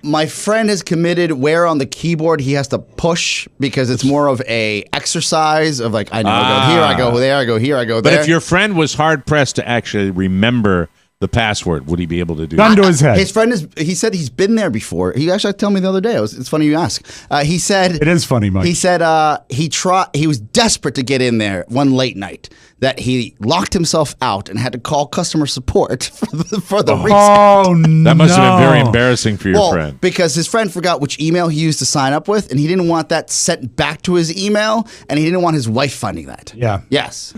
My friend has committed where on the keyboard he has to push because it's more of a exercise of like, I know, I go here, I go there, I go here, I go there. But if your friend was hard-pressed to actually remember the password, would he be able to do Gun that? to his head. His friend he said he's been there before. He actually told me the other day. It's funny you ask. He said... It is funny, Mike. He said he was desperate to get in there one late night, that he locked himself out and had to call customer support for the reset. Oh, no. That must have been very embarrassing for your friend. Because his friend forgot which email he used to sign up with, and he didn't want that sent back to his email, and he didn't want his wife finding that. Yeah. Yes.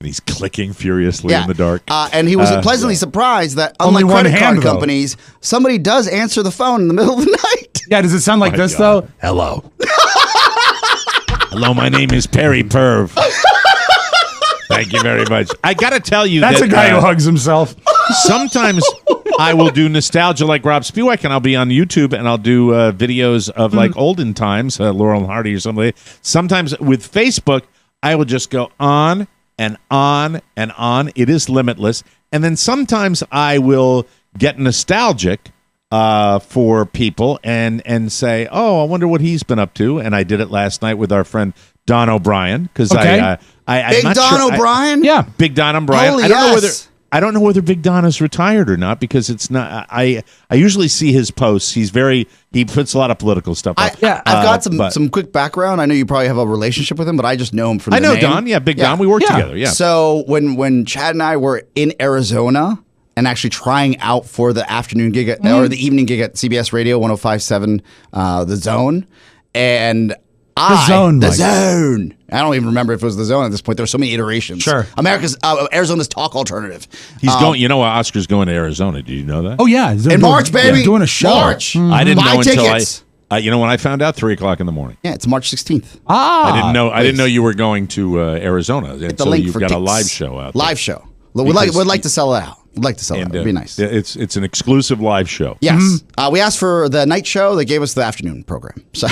And he's clicking furiously in the dark. And he was pleasantly surprised that, unlike credit card companies, somebody does answer the phone in the middle of the night. Yeah, does it sound like this, though? Hello. Hello, my name is Perry Perv. Thank you very much. I got to tell you that's a guy who hugs himself. Sometimes I will do nostalgia like Rob Spewak, and I'll be on YouTube and I'll do videos of like olden times, Laurel and Hardy or something. Sometimes with Facebook, I will just go on and on and on. It is limitless. And then sometimes I will get nostalgic for people and say, oh, I wonder what he's been up to. And I did it last night with our friend Don O'Brien because Big Don O'Brien? Yeah. Big Don O'Brien. Holy I don't know whether Big Don is retired or not because it's not. I usually see his posts. He puts a lot of political stuff up. I've got some quick background. I know you probably have a relationship with him, but I just know him from the name. Don. Yeah, Big Don. We work together. Yeah. So when Chad and I were in Arizona and actually trying out for the afternoon gig or the evening gig at CBS Radio 105.7, The Zone, and The Zone. I don't even remember if it was The Zone at this point. There were so many iterations. Sure. Arizona's talk alternative. He's going. You know, Oscar's going to Arizona. Do you know that? Oh yeah, in March, baby. Doing a show. March. I didn't know until tickets. you know when I found out 3:00 in the morning. Yeah, it's March 16th. I didn't know you were going to Arizona. And so you've got tickets. a live show out there. Live show. We'd like to sell it out. We'd like to sell it out. It'd be nice. It's an exclusive live show. Yes. We asked for the night show. They gave us the afternoon program. So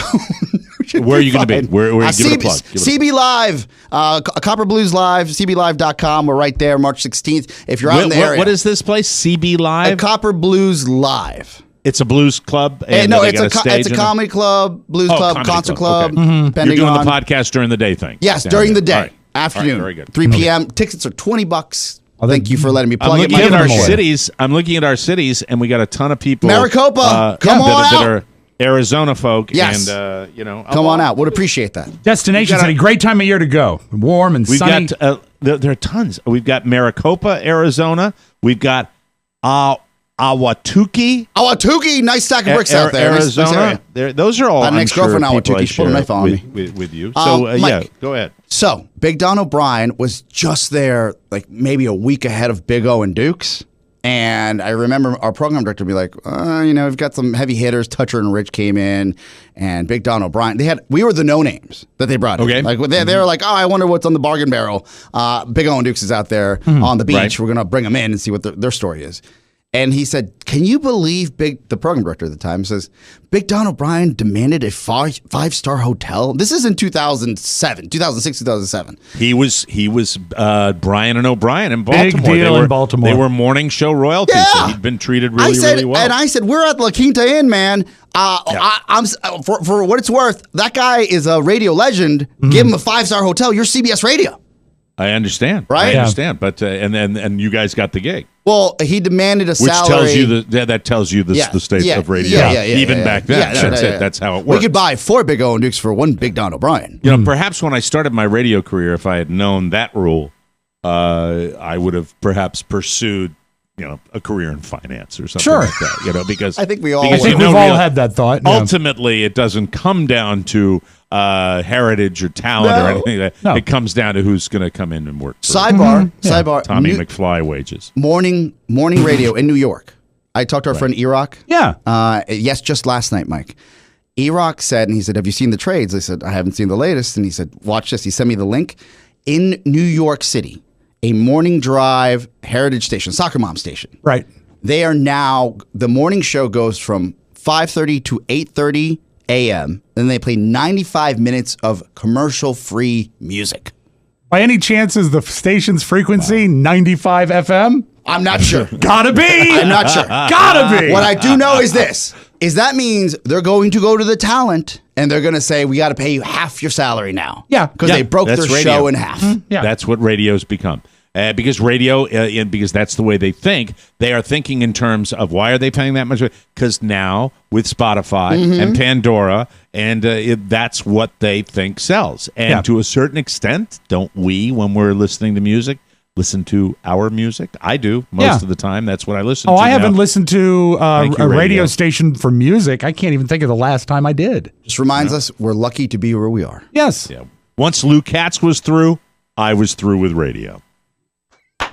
where are you going to be? Where give it a plug. CB Live, Copper Blues Live, cblive.com. We're right there, March 16th. If you're out in the area. What is this place? CB Live? Copper Blues Live. It's a blues club. And no, it's a comedy club, blues club, concert club. Okay. You're doing the podcast during the day thing. Yes, during the day, right. afternoon, Right, very good. 3 p.m. Tickets are $20. Thank you for letting me plug I'm it. looking at our cities. I'm looking at our cities, and we got a ton of people. Maricopa, come on out. That are Arizona folk. Yes. And, come on out. Would appreciate that. Destination City, great time of year to go. Warm and sunny. Got, there are tons. We've got Maricopa, Arizona. We've got Ahwatukee. Ahwatukee, nice stack of bricks out there. Arizona. Nice those are all. My next girlfriend, Ahwatukee, she put a knife on me. With you. So, Mike, go ahead. So, Big Don O'Brien was just there, like maybe a week ahead of Big O and Dukes. And I remember our program director would be like, we've got some heavy hitters. Toucher and Rich came in, and Big Don O'Brien. We were the no names that they brought in. Okay. Like they were like, I wonder what's on the bargain barrel. Big O and Dukes is out there on the beach. Right. We're gonna bring them in and see what their story is. And he said, can you believe the program director at the time says, Big Don O'Brien demanded a five-star hotel? This is in 2006, 2007. He was Brian and O'Brien in Baltimore. Big deal in Baltimore. They were morning show royalty, so he'd been treated really well. And I said, we're at La Quinta Inn, man. I'm for what it's worth, that guy is a radio legend. Give him a 5-star hotel. You're CBS Radio. I understand. Right? I understand. But and you guys got the gig. Well, he demanded a salary. That tells you the state of radio. Even back then. That's how it works. We could buy 4 Big O and Dukes for 1 Big Don O'Brien. Perhaps when I started my radio career, if I had known that rule, I would have perhaps pursued a career in finance or something like that. Because I think we've all had that thought. Ultimately, it doesn't come down to heritage or talent or anything like that. No. It comes down to who's going to come in and work. Sidebar. Tommy McFly wages. Morning radio in New York. I talked to our friend Erock. Yeah. Yes, just last night, Mike. Erock said, and he said, have you seen the trades? I said, I haven't seen the latest. And he said, watch this. He sent me the link. In New York City, a morning drive heritage station, soccer mom station. Right. They are now, the morning show goes from 5:30 to 8:30 a.m. Then they play 95 minutes of commercial-free music. By any chance, is the station's frequency 95 FM? I'm not sure. Gotta be. I'm not sure. Gotta be. What I do know is this, is that means they're going to go to the talent and they're going to say, we got to pay you half your salary now. Yeah. Because they broke their show in half. Yeah. That's what radio's become. Because radio, because that's the way they think. They are thinking in terms of why are they paying that much? Because now with Spotify and Pandora, and that's what they think sells. And to a certain extent, don't we, when we're listening to music, listen to our music? I do most of the time. That's what I listen to. I haven't listened to a radio station for music. I can't even think of the last time I did. Just reminds us we're lucky to be where we are. Yes. Yeah. Once Lou Katz was through, I was through with radio.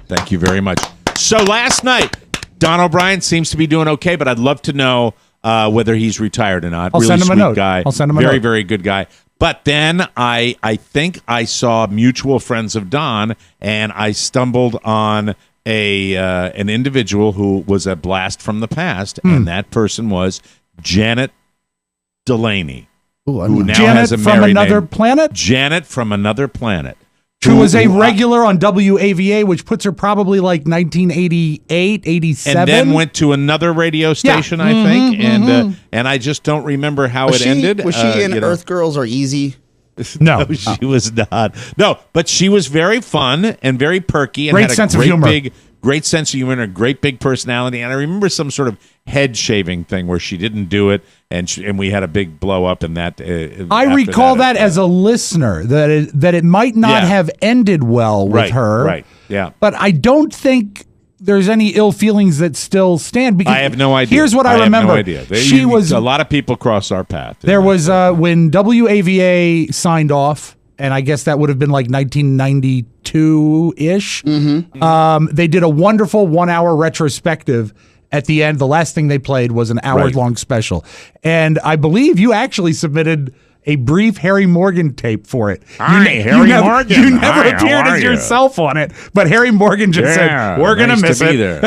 Thank you very much. So last night, Don O'Brien seems to be doing okay, but I'd love to know whether he's retired or not. I'll send him a note. Guy. I'll send him a note. Very, very good guy. But then I think I saw mutual friends of Don, and I stumbled on an individual who was a blast from the past, and that person was Janet Delany, who now Janet has a from married another name. planet? Janet from another planet. Who was a regular on WAVA, which puts her probably like 1988, 87. And then went to another radio station, I think. And I just don't remember how it ended. Was she in Earth Girls Are Easy? No. She was not. No, but she was very fun and very perky. And great had a sense great of humor. Great sense of humor and a great big personality. And I remember some sort of head shaving thing where she didn't do it, and we had a big blow up. And that I recall that as a listener that it might not have ended well with her. Right. Yeah. But I don't think there's any ill feelings that still stand. Because I have no idea. Here's what I remember. Have no idea. She was a lot of people cross our path. There was when WAVA signed off. And I guess that would have been like 1992-ish. They did a wonderful 1-hour retrospective at the end. The last thing they played was an hour-long special. And I believe you actually submitted a brief Harry Morgan tape for it. Harry Morgan. You never appeared as yourself on it, but Harry Morgan just said, we're going to miss it. There.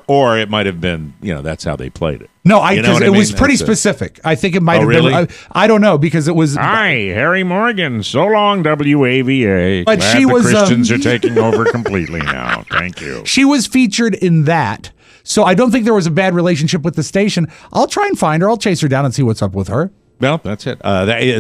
or it might have been, that's how they played it. No, because it was pretty specific. I think it might have been. I don't know, because it was. Hi, Harry Morgan. So long, WAVA. But Glad she the was Christians are taking over completely now. Thank you. She was featured in that. So I don't think there was a bad relationship with the station. I'll try and find her. I'll chase her down and see what's up with her. Well, that's it.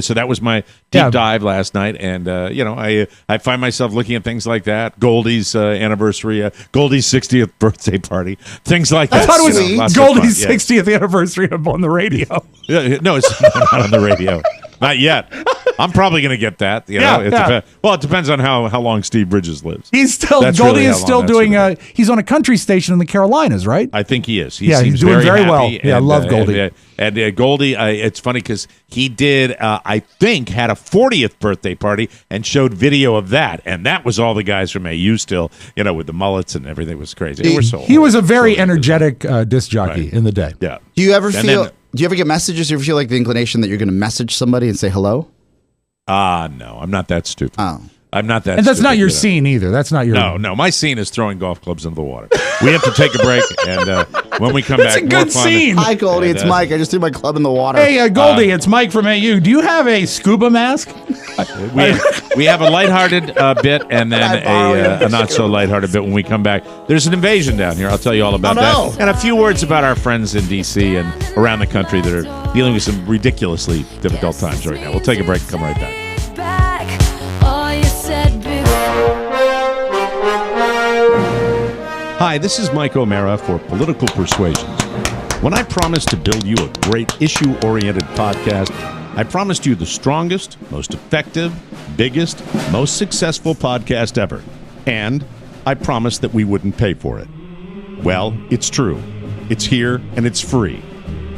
So that was my deep dive last night, and I find myself looking at things like that. Goldie's anniversary, Goldie's 60th birthday party, things like that. I thought it was Goldie's 60th anniversary on the radio. No, it's not on the radio. Not yet. I'm probably going to get that. It depends on how long Steve Bridges lives. Goldie is still doing. He's on a country station in the Carolinas, right? I think he is. He's doing very well. Yeah, I love Goldie. And Goldie, it's funny because he did, I think, had a 40th birthday party and showed video of that. And that was all the guys from AU still, with the mullets and everything. It was crazy. He was a very energetic disc jockey in the day. Yeah. Do you ever get messages? Do you ever feel like the inclination that you're going to message somebody and say hello? No, I'm not that stupid. Oh. I'm not that. And that's stupid, not your scene either. That's not your. No. My scene is throwing golf clubs into the water. We have to take a break, and when we come back, a good scene. Hi, Goldie. It's Mike. I just threw my club in the water. Hey, Goldie. It's Mike from AU. Do you have a scuba mask? We have a lighthearted bit, and then a not so lighthearted bit when we come back. There's an invasion down here. I'll tell you all about that, and a few words about our friends in DC and around the country that are dealing with some ridiculously difficult times right now. We'll take a break and come right back. Hi, this is Mike OMara for Political Persuasions. When I promised to build you a great issue-oriented podcast, I promised you the strongest, most effective, biggest, most successful podcast ever. And I promised that we wouldn't pay for it. Well, it's true. It's here, and it's free.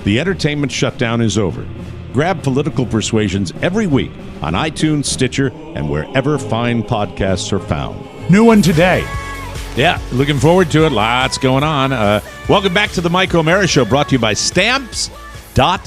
The entertainment shutdown is over. Grab Political Persuasions every week on iTunes, Stitcher, and wherever fine podcasts are found. New one today. Yeah, looking forward to it. Lots going on. Welcome back to the Mike O'Mara Show, brought to you by Stamps.com.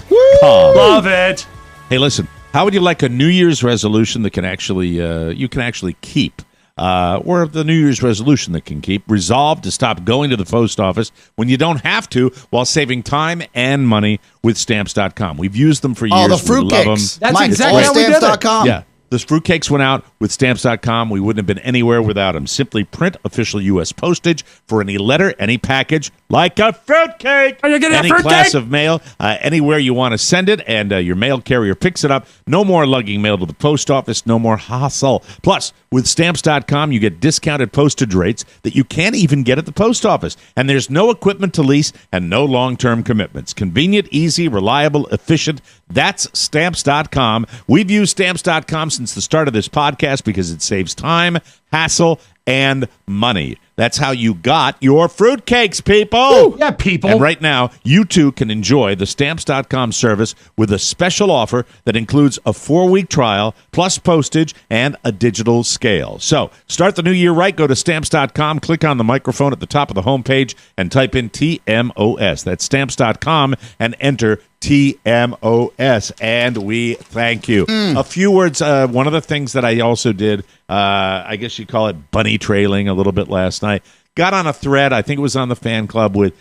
Love it. Hey, listen, how would you like a New Year's resolution that can actually you can actually keep? Or the New Year's resolution that can keep? Resolve to stop going to the post office when you don't have to, while saving time and money with Stamps.com. We've used them for years. Oh, the fruitcakes. That's Mike, exactly how we did it. Stamps.com. Yeah. Those fruitcakes went out with Stamps.com. We wouldn't have been anywhere without them. Simply print official U.S. postage for any letter, any package, like a fruitcake. Are you getting any a fruitcake? class of mail, anywhere you want to send it, and your mail carrier picks it up. No more lugging mail to the post office. No more hassle. Plus, with Stamps.com, you get discounted postage rates that you can't even get at the post office. And there's no equipment to lease and no long-term commitments. Convenient, easy, reliable, efficient. That's Stamps.com. We've used Stamps.com since the start of this podcast because it saves time, hassle, and money. That's how you got your fruitcakes, people. Ooh, yeah, people. And right now, you too can enjoy the Stamps.com service with a special offer that includes a 4-week trial, plus postage, and a digital scale. So, start the new year right. Go to Stamps.com, click on the microphone at the top of the homepage, and type in TMOS. That's Stamps.com, and enter TMOS, and we thank you. A few words. One of the things that I also did, I guess you call it bunny trailing a little bit last night. Got on a thread, I think it was on the fan club, with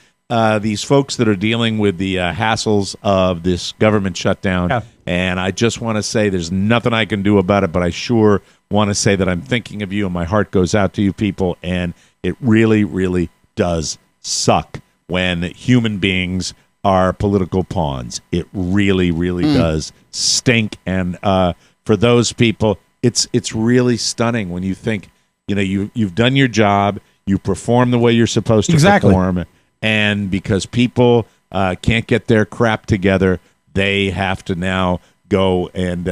these folks that are dealing with the hassles of this government shutdown. Yeah. And I just want to say there's nothing I can do about it, but I sure want to say that I'm thinking of you, and my heart goes out to you people. And it really, really does suck when human beings are political pawns. It really, really does stink. And for those people, it's really stunning when you think, you've done your job, you perform the way you're supposed to perform, and because people can't get their crap together, they have to now go and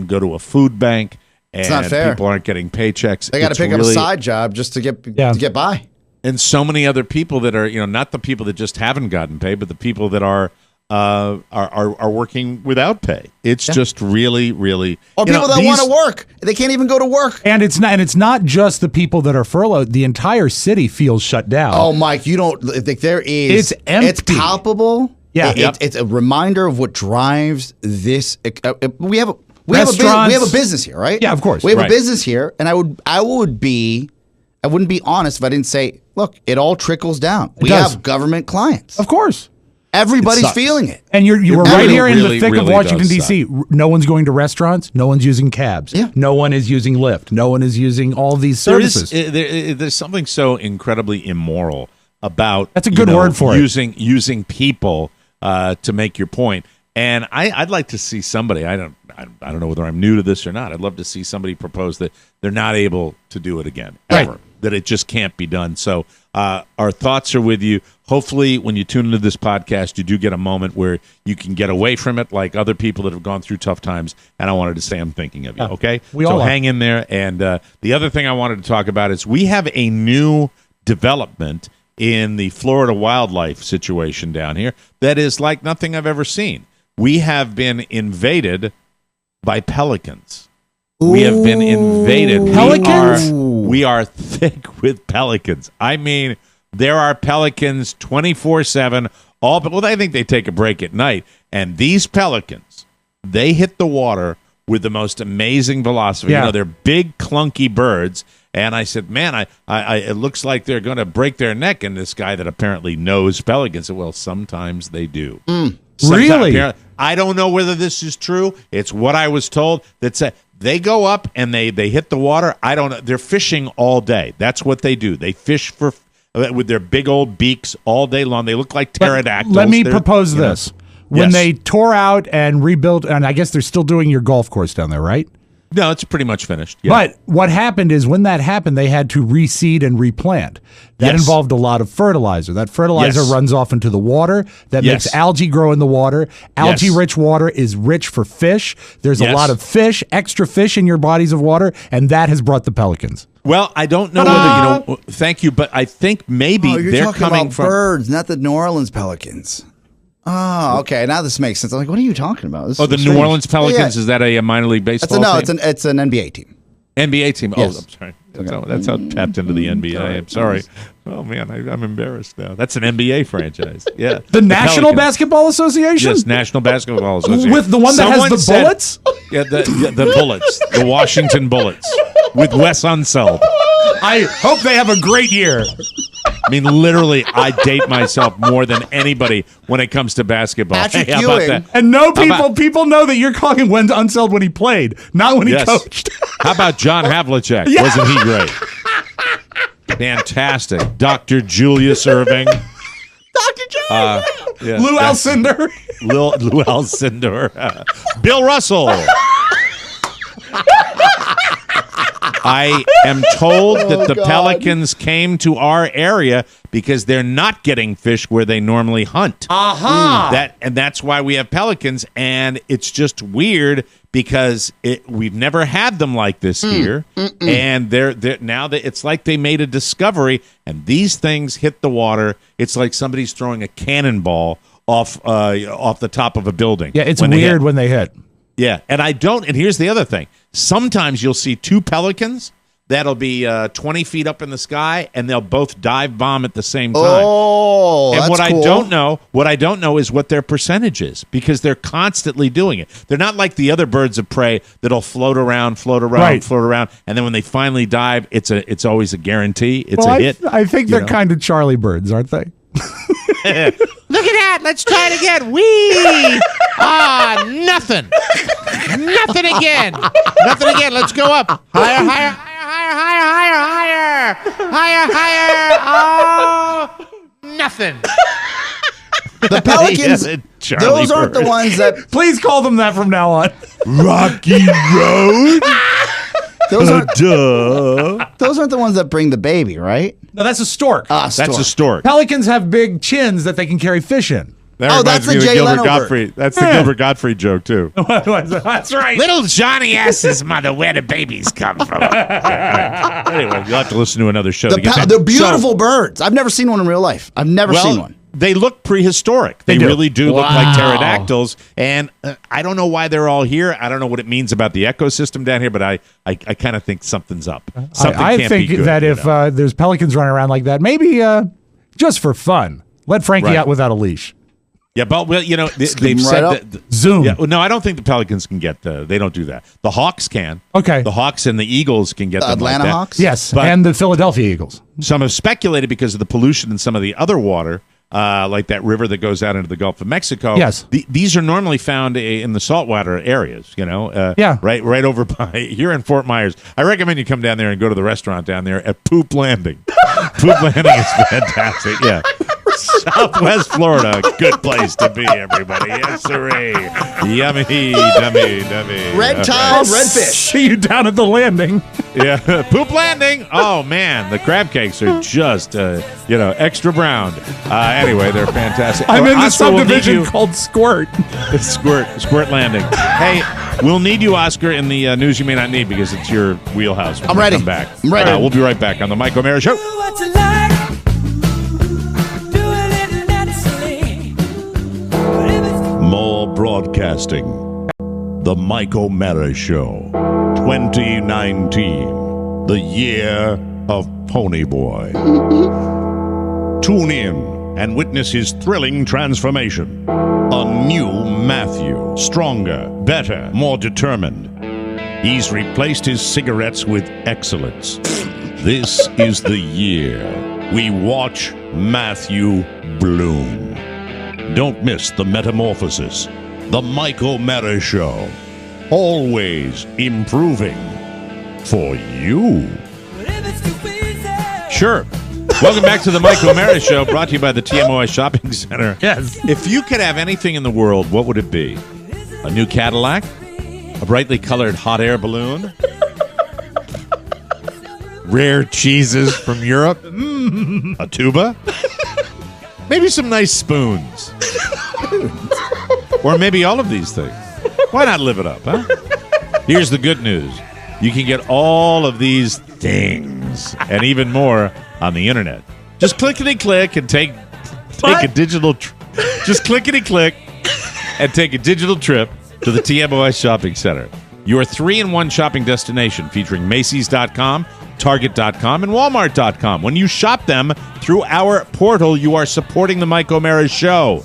go to a food bank. And it's not fair. People aren't getting paychecks. They got to pick up a side job just to get by. And so many other people that are, not the people that just haven't gotten paid, but the people that are working without pay. It's just really, really. Or people that want to work, they can't even go to work. And it's not just the people that are furloughed. The entire city feels shut down. Oh, Mike, you don't think there is? It's empty. It's palpable. Yeah, it's a reminder of what drives this. We have a business here, right? Yeah, of course. We have a business here, and I wouldn't be honest if I didn't say, look, it all trickles down. We have government clients. Of course. Everybody's feeling it. And you were right here in the thick really of Washington, D.C. No one's going to restaurants. No one's using cabs. Yeah. No one is using Lyft. No one is using all these services. There's something so incredibly immoral about that's a good word for using people to make your point. And I'd like to see somebody. I don't know whether I'm new to this or not. I'd love to see somebody propose that they're not able to do it again ever. Right. That it just can't be done. So our thoughts are with you. Hopefully, when you tune into this podcast, you do get a moment where you can get away from it, like other people that have gone through tough times. And I wanted to say I'm thinking of you. Okay, so hang in there. And the other thing I wanted to talk about is we have a new development in the Florida wildlife situation down here that is like nothing I've ever seen. We have been invaded by pelicans. Ooh. We have been invaded. Pelicans? We are thick with pelicans. I mean, there are pelicans 24/7. But I think they take a break at night. And these pelicans, they hit the water with the most amazing velocity. Yeah. You know, they're big, clunky birds. And I said, man, it looks like they're going to break their neck. And this guy that apparently knows pelicans said, well, sometimes they do. Really? I don't know whether this is true. It's what I was told. That said, they go up and they hit the water. I don't know. They're fishing all day. That's what they do. They fish with their big old beaks all day long. They look like pterodactyls. Let me propose this. When they tore out and rebuilt, and I guess they're still doing your golf course down there, right? No, it's pretty much finished. Yeah. But what happened is when that happened, they had to reseed and replant. That involved a lot of fertilizer. That fertilizer runs off into the water. That makes algae grow in the water. Algae-rich water is rich for fish. There's a lot of fish, extra fish in your bodies of water, and that has brought the pelicans. Well, I don't know whether, thank you, but I think maybe they're coming about from birds, not the New Orleans Pelicans. Oh, okay. Now this makes sense. I'm like, what are you talking about? This is the strange. New Orleans Pelicans, is that a minor league baseball team? It's an NBA team. NBA team. Yes. Oh, I'm sorry. That's how tapped into the NBA. I'm sorry. Oh, man, I'm embarrassed now. That's an NBA franchise. Yeah. The National Basketball Association? Yes, National Basketball Association. With the one that has the bullets? Yeah, the Bullets. The Washington Bullets. With Wes Unseld. I hope they have a great year. I mean, literally, I date myself more than anybody when it comes to basketball. Patrick how about Ewing. that? And people know that you're calling Wes Unseld when he played, not when he coached. How about John Havlicek? Yeah. Wasn't he great? Fantastic. Dr. Julius Irving. Dr. J. Lou Alcindor. Lou Alcindor. Bill Russell. I am told that the Pelicans came to our area because they're not getting fish where they normally hunt. That's why we have pelicans, and it's just weird because we've never had them like this here, and they're now that it's like they made a discovery, and these things hit the water. It's like somebody's throwing a cannonball off the top of a building. Yeah, it's weird when they hit. Yeah, and here's the other thing. Sometimes you'll see two pelicans that'll be 20 feet up in the sky, and they'll both dive bomb at the same time. Oh, and that's what cool. I don't know is what their percentage is, because they're constantly doing it. They're not like the other birds of prey that'll float around, and then when they finally dive, it's always a guarantee. It's a hit. I think they're kind of Charlie birds, aren't they? Look at that. Let's try it again. Whee! Nothing. Nothing again. Nothing again. Let's go up. Higher, higher, higher, higher, higher, higher, higher. Oh, nothing. The Pelicans, those aren't the ones that... Please call them that from now on. Rocky Road? Those aren't the ones that bring the baby, right? No, that's a stork. That's a stork. Pelicans have big chins that they can carry fish in. That's the Jay Leno Godfrey. That's the Gilbert Gottfried joke, too. That's right. Little Johnny asks his mother where the babies come from. Anyway, you'll have to listen to another show. They're beautiful birds. I've never seen one in real life. I've never seen one. They look prehistoric. They really do look like pterodactyls. And I don't know why they're all here. I don't know what it means about the ecosystem down here, but I kind of think something's up. I think that if there's pelicans running around like that, maybe just for fun, let Frankie out without a leash. Yeah, but they've said that Zoom. Yeah, no, I don't think the Pelicans can get. They don't do that. The Hawks can. Okay. The Hawks and the Eagles can get them. Atlanta like that. Hawks. Yes, but and the Philadelphia Eagles. Some have speculated because of the pollution in some of the other water like that river that goes out into the Gulf of Mexico. Yes. These are normally found in the saltwater areas, Yeah. Right over by here in Fort Myers. I recommend you come down there and go to the restaurant down there at Poop Landing. Poop Landing is fantastic, yeah. Southwest Florida, good place to be, everybody. Yes, sirree. Yummy, dummy. Red tide, red fish. See you down at the landing. Yeah, Poop Landing. Oh, man, the crab cakes are just, extra brown. Anyway, they're fantastic. I'm in the Oscar will need subdivision you- called Squirt. Squirt Landing. Hey, we'll need you, Oscar, in the news you may not need because it's your wheelhouse. I'm ready. Come back. I'm ready. We'll be right back on the Mike OMara Show. More broadcasting. The Mike OMara Show. 2019. The year of Ponyboy. Tune in and witness his thrilling transformation. A new Matthew. Stronger, better, more determined. He's replaced his cigarettes with excellence. This is the year we watch Matthew bloom. Don't miss the metamorphosis. The Mike OMara Show. Always improving. For you. Sure. Welcome back to the Mike OMara Show, brought to you by the TMOI Shopping Center. Yes. If you could have anything in the world, what would it be? A new Cadillac? A brightly colored hot air balloon? Rare cheeses from Europe? A tuba? Maybe some nice spoons. Or maybe all of these things. Why not live it up, huh? Here's the good news. You can get all of these things and even more on the internet. Just clickety-click and take a digital... just clickety-click and take a digital trip to the TMOI Shopping Center. Your 3-in-1 shopping destination featuring Macy's.com, Target.com, and Walmart.com. When you shop them through our portal, you are supporting the Mike OMara Show.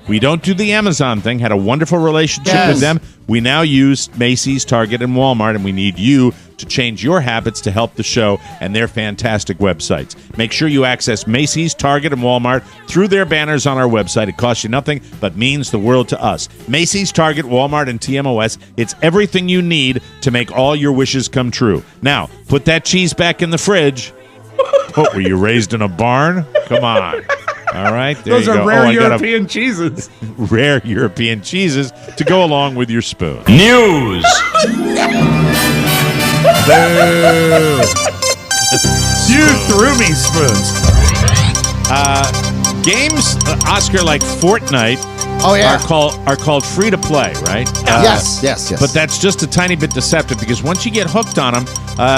We don't do the Amazon thing. Had a wonderful relationship with them. We now use Macy's, Target, and Walmart, and we need you to change your habits to help the show and their fantastic websites. Make sure you access Macy's, Target, and Walmart through their banners on our website. It costs you nothing, but means the world to us. Macy's, Target, Walmart, and TMOS. It's everything you need to make all your wishes come true. Now, put that cheese back in the fridge. What, were you raised in a barn? Come on. All right, there Those you are go. rare European cheeses. Rare European cheeses to go along with your spoon. News. You threw me spoons. Games, Oscar, like Fortnite, are called free to play, right? Yes. But that's just a tiny bit deceptive because once you get hooked on them,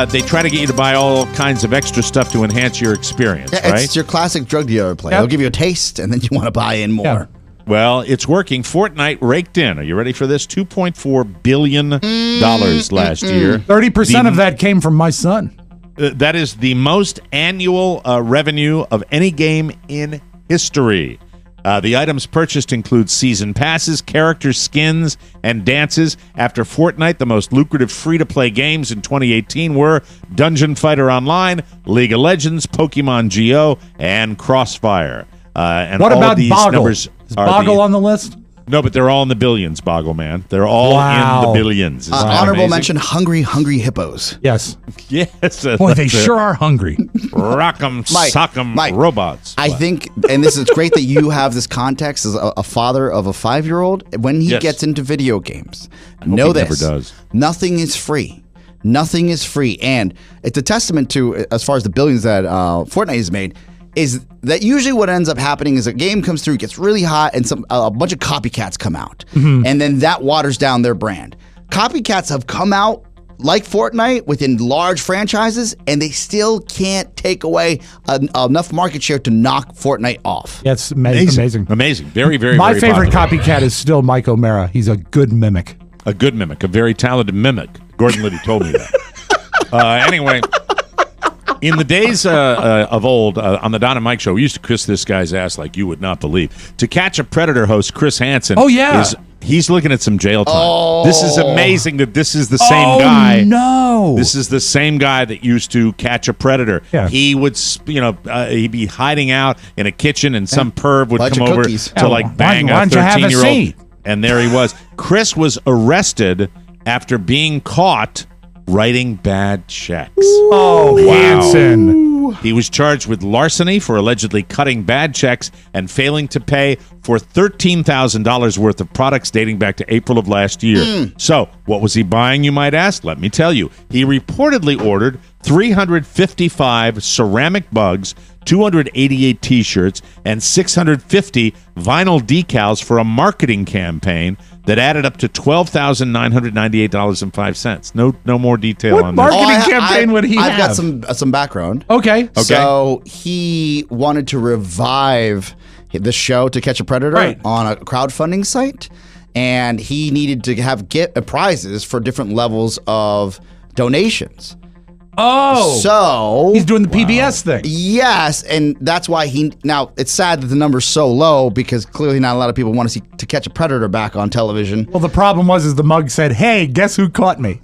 they try to get you to buy all kinds of extra stuff to enhance your experience, right? It's your classic drug dealer play. They'll give you a taste, and then you want to buy in more. Yeah. Well, it's working. Fortnite raked in. Are you ready for this? $2.4 billion last year. 30% of that came from my son. That is the most annual revenue of any game in history. The items purchased include season passes, character skins, and dances. After Fortnite, the most lucrative free-to-play games in 2018 were Dungeon Fighter Online, League of Legends, Pokemon Go, and Crossfire. And what all about of these Boggle? numbers Is are Boggle on the list? No, but they're all in the billions, Boggle Man. They're all in the billions. Isn't that Honorable amazing? mention, hungry hippos. Yes. Yes. Boy, they sure are hungry. Rock'em, sock'em, robots. I think, and this is great that you have this context as a father of a 5-year-old. When he gets into video games, know he this. never does. Nothing is free. Nothing is free. And it's a testament to, as far as the billions that Fortnite has made, is that usually what ends up happening is a game comes through, gets really hot, and a bunch of copycats come out. Mm-hmm. And then that waters down their brand. Copycats have come out like Fortnite within large franchises, and they still can't take away enough market share to knock Fortnite off. Yeah, it's amazing. Amazing. Very, very, My very favorite popular. copycat is still Mike OMara. He's a good mimic. A good mimic. A very talented mimic. Gordon Liddy told me that. Anyway, in the days of old, on the Don and Mike show, we used to kiss this guy's ass like you would not believe. To Catch a Predator host Chris Hansen He's looking at some jail time. This is amazing that this is the same guy. No. This is the same guy that used to catch a predator. Yeah. He would, he'd be hiding out in a kitchen, and some perv would Bunch come of over cookies. to like bang why a don't you have a 13-year-old. seat? And there he was. Chris was arrested after being caught writing bad checks. Oh, Hanson. He was charged with larceny for allegedly cutting bad checks and failing to pay for $13,000 worth of products dating back to April of last year. So, what was he buying, you might ask? Let me tell you. He reportedly ordered 355 ceramic bugs, 288 T-shirts, and 650 vinyl decals for a marketing campaign that added up to $12,998.05. No more detail What on marketing this. campaign would he I've have? got some background. Okay. So he wanted to revive the show To Catch a Predator on a crowdfunding site, and he needed to get prizes for different levels of donations. Oh. So he's doing the PBS thing. Yes, and that's why now it's sad that the number's so low because clearly not a lot of people want to see To Catch a Predator back on television. Well, the problem was the mug said, "Hey, guess who caught me?"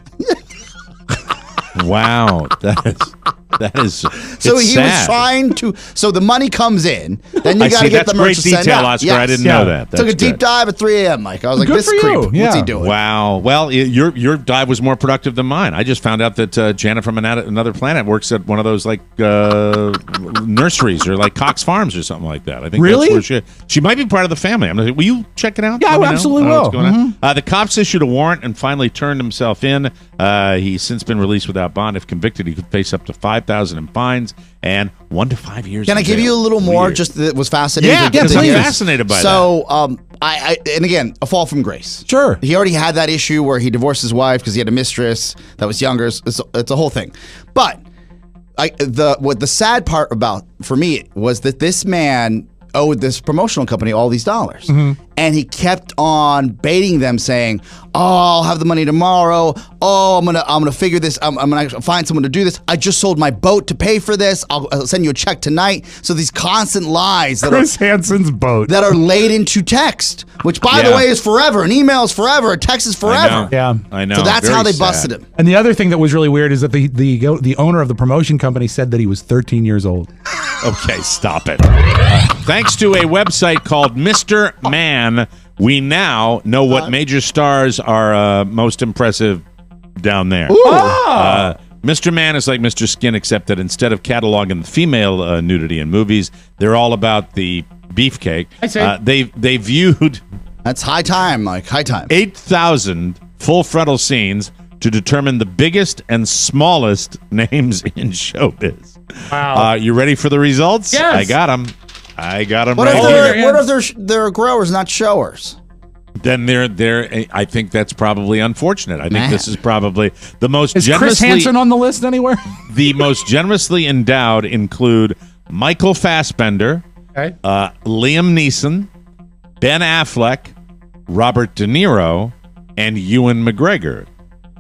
Wow, that is. So he was trying to. So the money comes in, then you got to get that's the merch great to send detail, out. Oscar. I didn't know that. Took a That's deep good. dive at 3 a.m., Mike. I was like, Good this for you. creep. Yeah. What's he doing? Wow. Well, your dive was more productive than mine. I just found out that Janet from another planet works at one of those like nurseries or like Cox Farms or something like that. I think Really? that's where she might be part of the family. Will you check it out? Yeah, Let me I know. absolutely What's will. going on. The cops issued a warrant and finally turned himself in. He's since been released without bond. If convicted, he could face up to $5,000 in fines and 1 to 5 years. Can I in give jail. you a little more? Weird. Just that it was fascinating. Yeah, to I'm hear. fascinated by that. So, and again, a fall from grace. Sure. He already had that issue where he divorced his wife because he had a mistress that was younger. It's a whole thing. But what the sad part about for me was that this man owed this promotional company all these dollars, and he kept on baiting them, saying, "Oh, I'll have the money tomorrow. Oh, I'm gonna figure this. I'm gonna find someone to do this. I just sold my boat to pay for this. I'll send you a check tonight." So these constant lies that Chris Hansen's boat that are laid into text, which by the way is forever. An email is forever. A text is forever. I know. So that's Very how they sad. busted him. And the other thing that was really weird is that the owner of the promotion company said that he was 13 years old. Okay, stop it. Thanks to a website called Mr. Man, we now know what major stars are most impressive down there. Mr. Man is like Mr. Skin, except that instead of cataloging the female nudity in movies, they're all about the beefcake. I see. They viewed That's high time, Mike. High time. 8,000 full frontal scenes to determine the biggest and smallest names in showbiz. Wow. You ready for the results? Yes. I got them. What right here. if they're growers, not showers? Then they're. I think that's probably unfortunate. I think this is probably the most Is Chris generously. Hansen on the list anywhere? The most generously endowed include Michael Fassbender, Okay. Liam Neeson, Ben Affleck, Robert De Niro, and Ewan McGregor.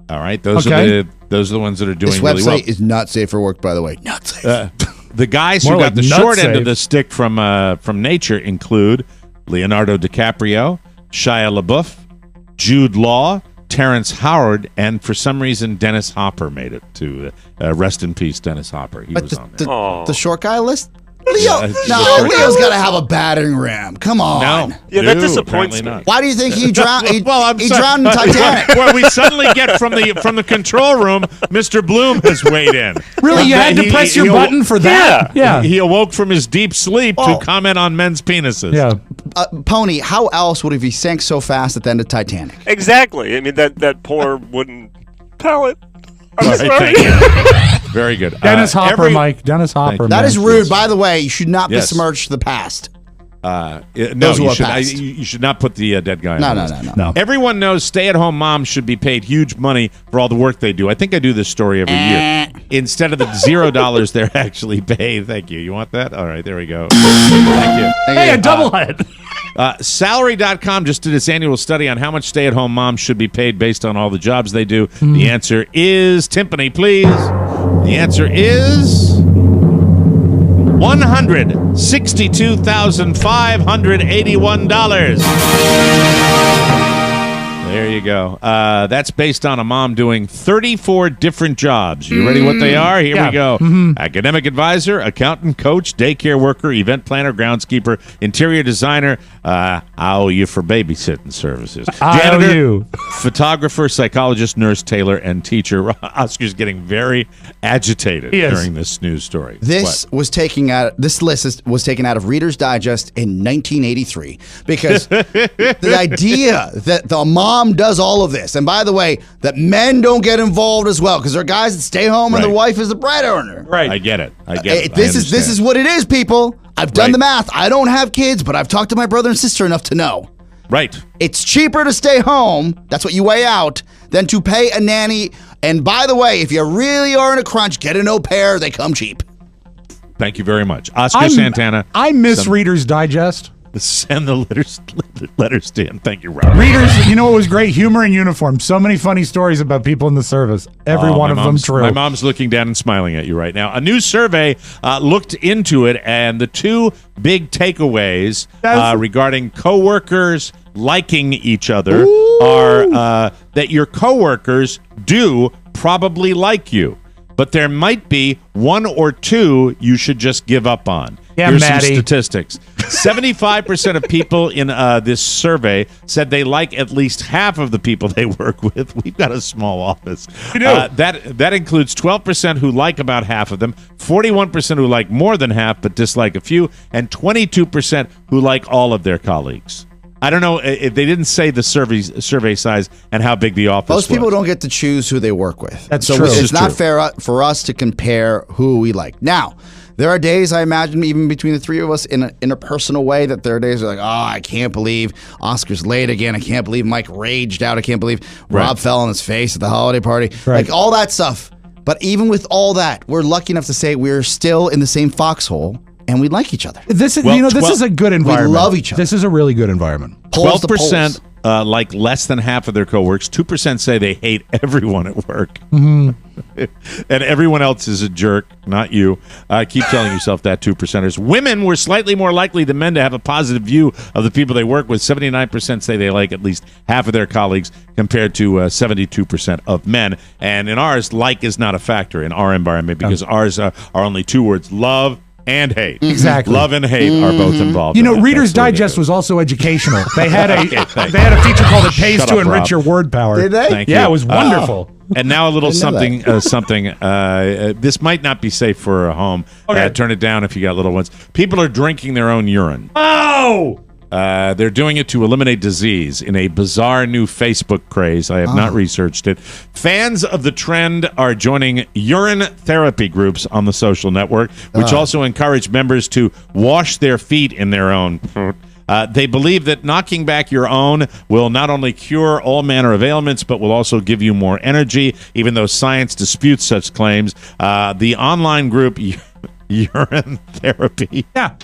All right, those are the ones that are doing This really well. website is not safe for work, by the way. Not safe. The guys More who like got the nut short end safe. of the stick from Nature include Leonardo DiCaprio, Shia LaBeouf, Jude Law, Terrence Howard, and for some reason Dennis Hopper made it to rest in peace, Dennis Hopper. He was on there. The short guy list? Leo, Leo's got to have a battering ram. Come on. No. Yeah, that disappoints apparently me. not. Why do you think he drowned? He I'm sorry. drowned in Titanic. Well, we suddenly get from the control room, Mr. Bloom has weighed in. Really? You had to press your button for that? Yeah. He awoke from his deep sleep to comment on men's penises. Yeah. Pony, how else would he sank so fast at the end of Titanic? Exactly. I mean, that poor wooden pallet. I'm All right, sorry. thank you. Very good. Dennis Hopper, Mike. Dennis Hopper. That man. is rude. By the way, you should not Yes. besmirch the past. No, Those who you are should, passed. you should not put the dead guy No, on the no, list. no, No. Everyone knows stay-at-home moms should be paid huge money for all the work they do. I think I do this story every year. Instead of the $0 they're actually paid. Thank you. You want that? All right, there we go. Thank you. Hey, a double head. Salary.com just did its annual study on how much stay-at-home moms should be paid based on all the jobs they do. The answer is, Timpani, please. The answer is $162,581. you go. That's based on a mom doing 34 different jobs. You ready what they are? Here we go. Academic advisor, accountant, coach, daycare worker, event planner, groundskeeper, interior designer. Owl you for babysitting services. Janitor, photographer, psychologist, nurse, tailor, and teacher. Oscar's getting very agitated during this news story. This list was taken out of Reader's Digest in 1983 because the idea that the mom does all of this, and by the way, that men don't get involved as well because they're guys that stay home and the wife is the breadwinner. Right. I get it. This is what it is, people. I've done the math. I don't have kids, but I've talked to my brother and sister enough to know. Right. It's cheaper to stay home, that's what you weigh out, than to pay a nanny. And by the way, if you really are in a crunch, get an au pair. They come cheap. Thank you very much. Oscar Santana. I miss Reader's Digest. Send the letters to him. Thank you, Rob. Readers, you know what was great? Humor in uniform. So many funny stories about people in the service. Every one of them true. My mom's looking down and smiling at you right now. A new survey looked into it, and the two big takeaways regarding coworkers liking each other are that your coworkers do probably like you, but there might be one or two you should just give up on. Yeah, Here's Maddie. some statistics. 75% of people in this survey said they like at least half of the people they work with. We've got a small office. We do. That includes 12% who like about half of them, 41% who like more than half but dislike a few, and 22% who like all of their colleagues. I don't know if they didn't say the survey size and how big the office was. Most people don't get to choose who they work with. That's true. It's not fair for us to compare who we like. Now, there are days, I imagine, even between the three of us in a personal way, that there are days where like, I can't believe Oscar's late again. I can't believe Mike raged out. I can't believe Rob fell on his face at the holiday party. Right. Like all that stuff. But even with all that, we're lucky enough to say we're still in the same foxhole and we like each other. This is, this is a good environment. We love each other. This is a really good environment. 12% like less than half of their coworkers. 2% say they hate everyone at work. Mm-hmm. And everyone else is a jerk, not you. Keep telling yourself that, 2%ers. Women were slightly more likely than men to have a positive view of the people they work with. 79% say they like at least half of their colleagues compared to 72% of men. And in ours, like is not a factor in our environment because ours are only two words, love and hate. Exactly. Love and hate are both involved. You know, Reader's Digest was also educational. They had a feature called "It Pays to Enrich Your Word Power." Did they? Thank Yeah, you. it was wonderful. And now a little something. This might not be safe for a home. Okay. Turn it down if you got little ones. People are drinking their own urine. Oh! They're doing it to eliminate disease in a bizarre new Facebook craze. I have not researched it. Fans of the trend are joining urine therapy groups on the social network, which also encourage members to wash their feet in their own. They believe that knocking back your own will not only cure all manner of ailments, but will also give you more energy, even though science disputes such claims. The online group Urine Therapy. Yeah.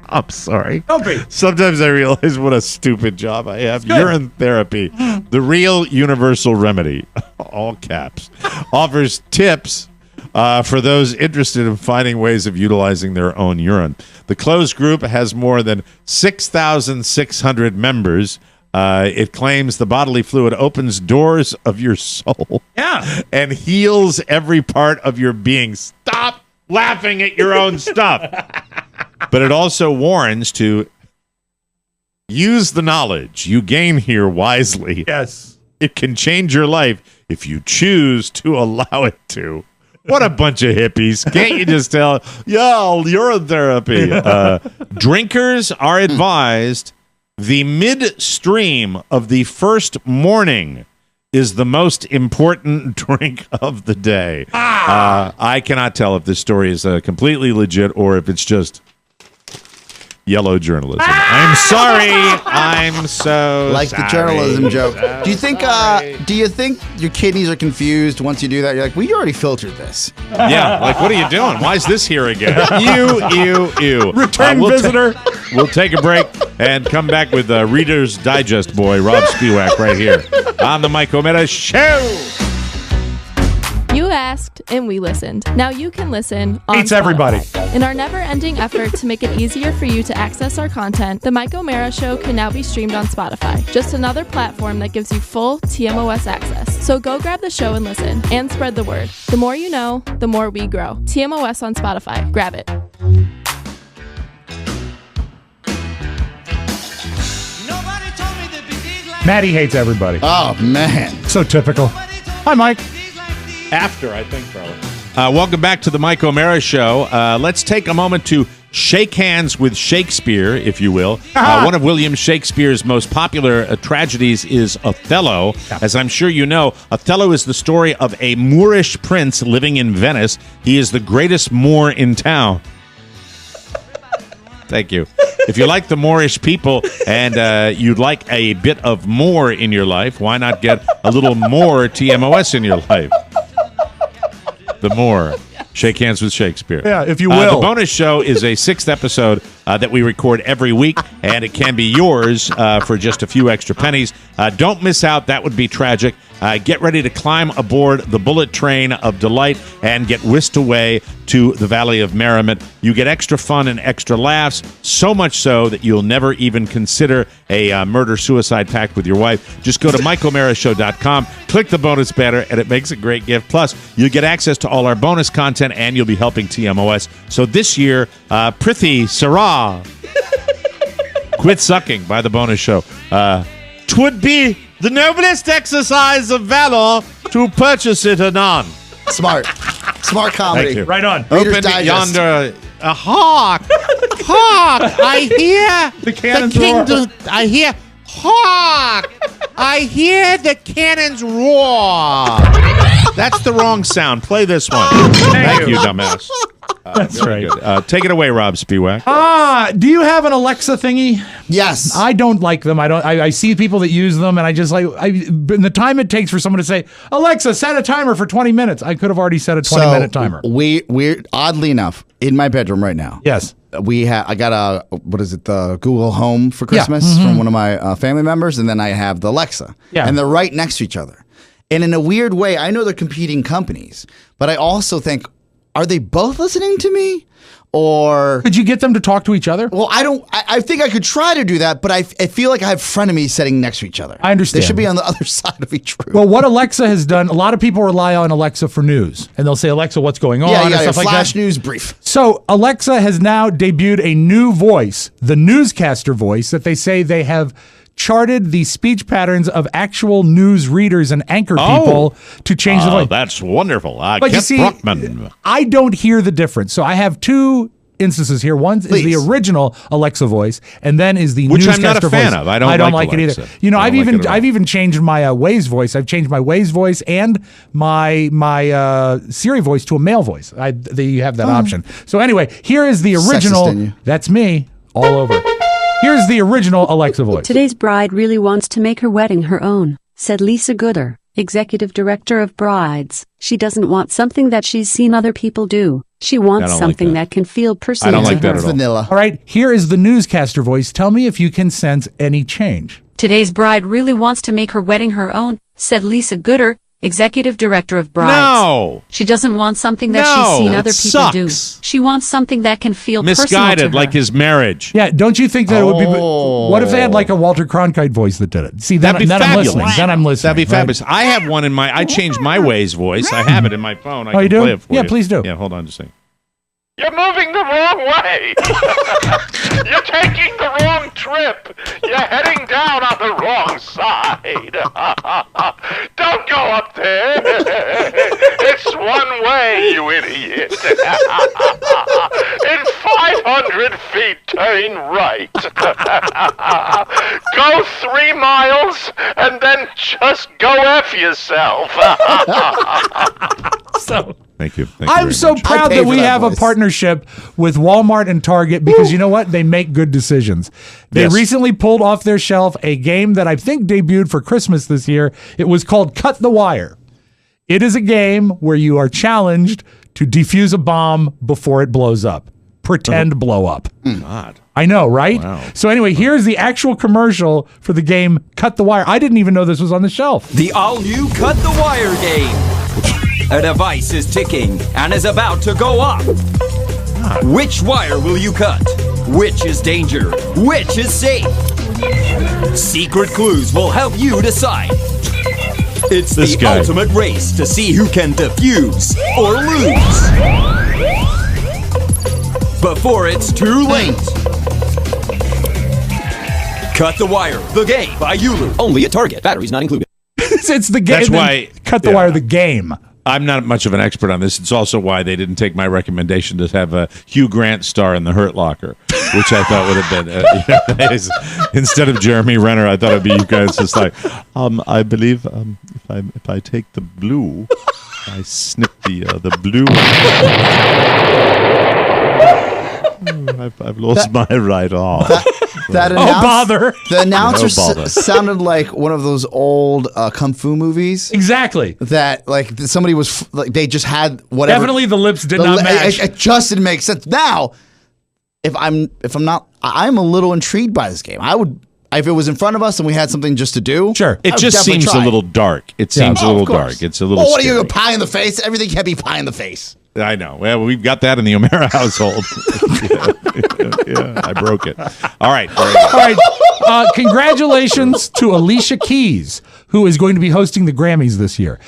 I'm sorry. Don't be. Sometimes I realize what a stupid job I have. Urine Therapy, the real universal remedy, all caps, offers tips for those interested in finding ways of utilizing their own urine. The closed group has more than 6,600 members. It claims the bodily fluid opens doors of your soul and heals every part of your being. Stop laughing at your own stuff. But it also warns to use the knowledge you gain here wisely. Yes. It can change your life if you choose to allow it to. What a bunch of hippies. Can't you just tell, urine therapy. Drinkers are advised the midstream of the first morning is the most important drink of the day. I cannot tell if this story is completely legit or if it's just yellow journalism. I'm sorry. I'm so like sorry. the journalism joke. Do you think your kidneys are confused once you do that? You're like, we already filtered this. Yeah, like what are you doing? Why is this here again? You. Return visitor. We'll take a break and come back with Reader's Digest boy, Rob Spiewak, right here on the Mike O'Mara Show. U.S. asked, and we listened. Now you can listen on Hates Spotify. everybody. In our never-ending effort to make it easier for you to access our content, The Mike OMara Show can now be streamed on Spotify. Just another platform that gives you full TMOS access. So go grab the show and listen, and spread the word. The more you know, the more we grow. TMOS on Spotify. Grab it. Maddie hates everybody. Oh, man. So typical. Hi, Mike. After, I think, probably. Welcome back to the Mike OMara Show. Let's take a moment to shake hands with Shakespeare, if you will. One of William Shakespeare's most popular tragedies is Othello. As I'm sure you know, Othello is the story of a Moorish prince living in Venice. He is the greatest Moor in town. Thank you. If you like the Moorish people and you'd like a bit of more in your life, why not get a little more TMOS in your life? The more. Shake hands with Shakespeare. Yeah, if you will. The bonus show is a 6th episode that we record every week, and it can be yours for just a few extra pennies. Don't miss out. That would be tragic. Get ready to climb aboard the bullet train of delight and get whisked away to the Valley of Merriment. You get extra fun and extra laughs, so much so that you'll never even consider a murder-suicide pact with your wife. Just go to MikeOMaraShow.com, click the bonus banner, and it makes a great gift. Plus, you'll get access to all our bonus content, and you'll be helping TMOS. So this year, Prithi Sarah, Quit Sucking by the bonus show. 'Twould be the noblest exercise of valor to purchase it anon. Smart comedy. Thank you. Right on. Open yonder. A hawk. Hawk. I hear the cannons roar. I hear hawk. I hear the cannons roar. That's the wrong sound. Play this one. Thank you, dumbass. That's right. Good. Take it away, Rob Spiewak. Do you have an Alexa thingy? Yes. I don't like them. I see people that use them, and I just like. In the time it takes for someone to say, "Alexa, set a timer for 20 minutes." I could have already set a 20-minute timer. We're oddly enough in my bedroom right now. Yes. I got the Google Home for Christmas from one of my family members, and then I have the Alexa. Yeah. And they're right next to each other. And in a weird way, I know they're competing companies, but I also think, are they both listening to me? Or could you get them to talk to each other? Well, I think I could try to do that, but I feel like I have frenemies sitting next to each other. I understand. They should be on the other side of each room. Well, what Alexa has done, a lot of people rely on Alexa for news, and they'll say, "Alexa, what's going on?" Yeah, and stuff like that. flash news brief. So Alexa has now debuted a new voice, the newscaster voice, that they say they have charted the speech patterns of actual news readers and anchor people to change the voice. That's wonderful. But Kent you see, Brockman. I don't hear the difference. So I have two instances here. One is the original Alexa voice, and then is the Which newscaster I'm not a fan voice. of. I don't like it Alexa. either. You know, I I've don't like it at all. even changed my Waze voice. I've changed my Waze voice and my Siri voice to a male voice. You have that option. So anyway, here is the original. Sexist in you. That's me all over. Here's the original Alexa voice. Today's bride really wants to make her wedding her own, said Lisa Gooder, executive director of Brides. She doesn't want something that she's seen other people do. She wants something that can feel personal. I don't like that at all. Vanilla. All right, here is the newscaster voice. Tell me if you can sense any change. Today's bride really wants to make her wedding her own, said Lisa Gooder, executive director of Brides. No. She doesn't want something that she's seen other people do. She wants something that can feel personal to Misguided, her. like his marriage. Yeah, don't you think that it would be? What if they had like a Walter Cronkite voice that did it? See, then I'm listening. Then I'm listening. That'd be fabulous. I have one in my. I changed my Waze voice. I have it in my phone. I can you do? play it for Yeah, you. please do. Yeah, hold on just a second. You're moving the wrong way. You're taking the wrong trip. You're heading down on the wrong side. Don't go up there. It's one way, you idiot. In 500 feet, turn right. Go 3 miles and then just go F yourself. So. Thank you. I'm so proud that we have a partnership with Walmart and Target because you know what? They make good decisions. They recently pulled off their shelf a game that I think debuted for Christmas this year. It was called Cut the Wire. It is a game where you are challenged to defuse a bomb before it blows up. Pretend blow up. God. I know, right? Wow. So anyway, here's the actual commercial for the game Cut the Wire. I didn't even know this was on the shelf. The all-new Cut the Wire game. A device is ticking and is about to go off. Which wire will you cut? Which is danger? Which is safe? Secret clues will help you decide. It's the ultimate race to see who can defuse or lose. Before it's too late. Cut the Wire, the game by Yulu. Only at Target. Batteries not included. It's the game. That's why Cut the Wire, the game. I'm not much of an expert on this. It's also why they didn't take my recommendation to have a Hugh Grant star in The Hurt Locker, which I thought would have been instead of Jeremy Renner. I thought it'd be you guys just like, I believe if I take the blue, I snip the blue. I've lost my right arm. Bother. The announcer sounded like one of those old kung fu movies. Exactly. That like somebody was like they just had whatever. Definitely the lips did not match. It just didn't make sense. Now, I'm a little intrigued by this game. I would. If it was in front of us and we had something just to do, sure. It just seems a little dark. It seems a little dark. It's a little. Well, what are you, a pie in the face? Everything can't be pie in the face. I know. Well, we've got that in the OMara household. yeah, I broke it. All right. Congratulations to Alicia Keys, who is going to be hosting the Grammys this year.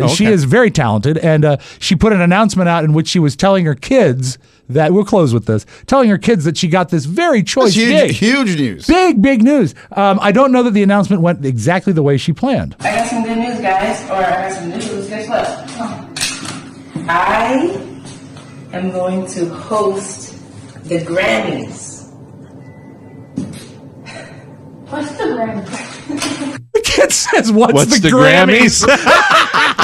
She is very talented, and she put an announcement out in which she was telling her kids that, we'll close with this, telling her kids that she got this very choice gig. Huge news. Big news. I don't know that the announcement went exactly the way she planned. I got some good news, guys. Or I got some news. Guess what? I am going to host the Grammys. What's the Grammys? The kid says, what's the Grammys?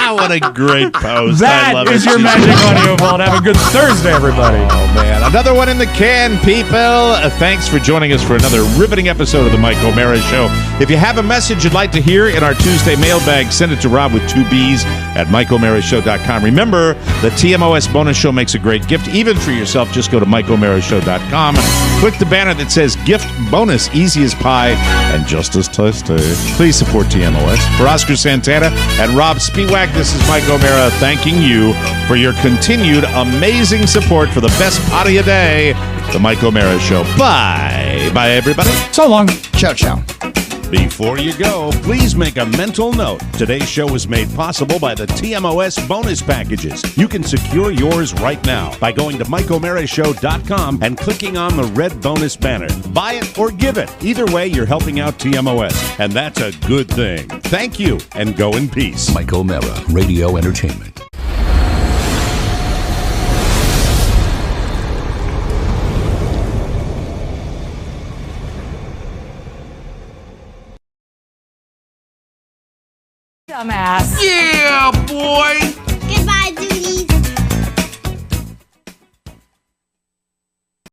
What a great post. That is your magic audio vault. Have a good Thursday, everybody. Oh, man. Another one in the can, people. Thanks for joining us for another riveting episode of the Mike OMara Show. If you have a message you'd like to hear in our Tuesday mailbag, send it to Rob with 2 B's at MikeOMaraShow.com. Remember, the TMOS bonus show makes a great gift, even for yourself. Just go to MikeOMaraShow.com. Click the banner that says gift bonus, easy as pie and just as tasty. Please support TMOS. For Oscar Santana and Rob Spiewak, this is Mike OMara thanking you for your continued amazing support for the best pot of your day, the Mike OMara Show. Bye. Bye, everybody. So long. Ciao. Before you go, please make a mental note. Today's show was made possible by the TMOS bonus packages. You can secure yours right now by going to MikeOMaraShow.com and clicking on the red bonus banner. Buy it or give it. Either way, you're helping out TMOS, and that's a good thing. Thank you, and go in peace. Mike OMara, Radio Entertainment.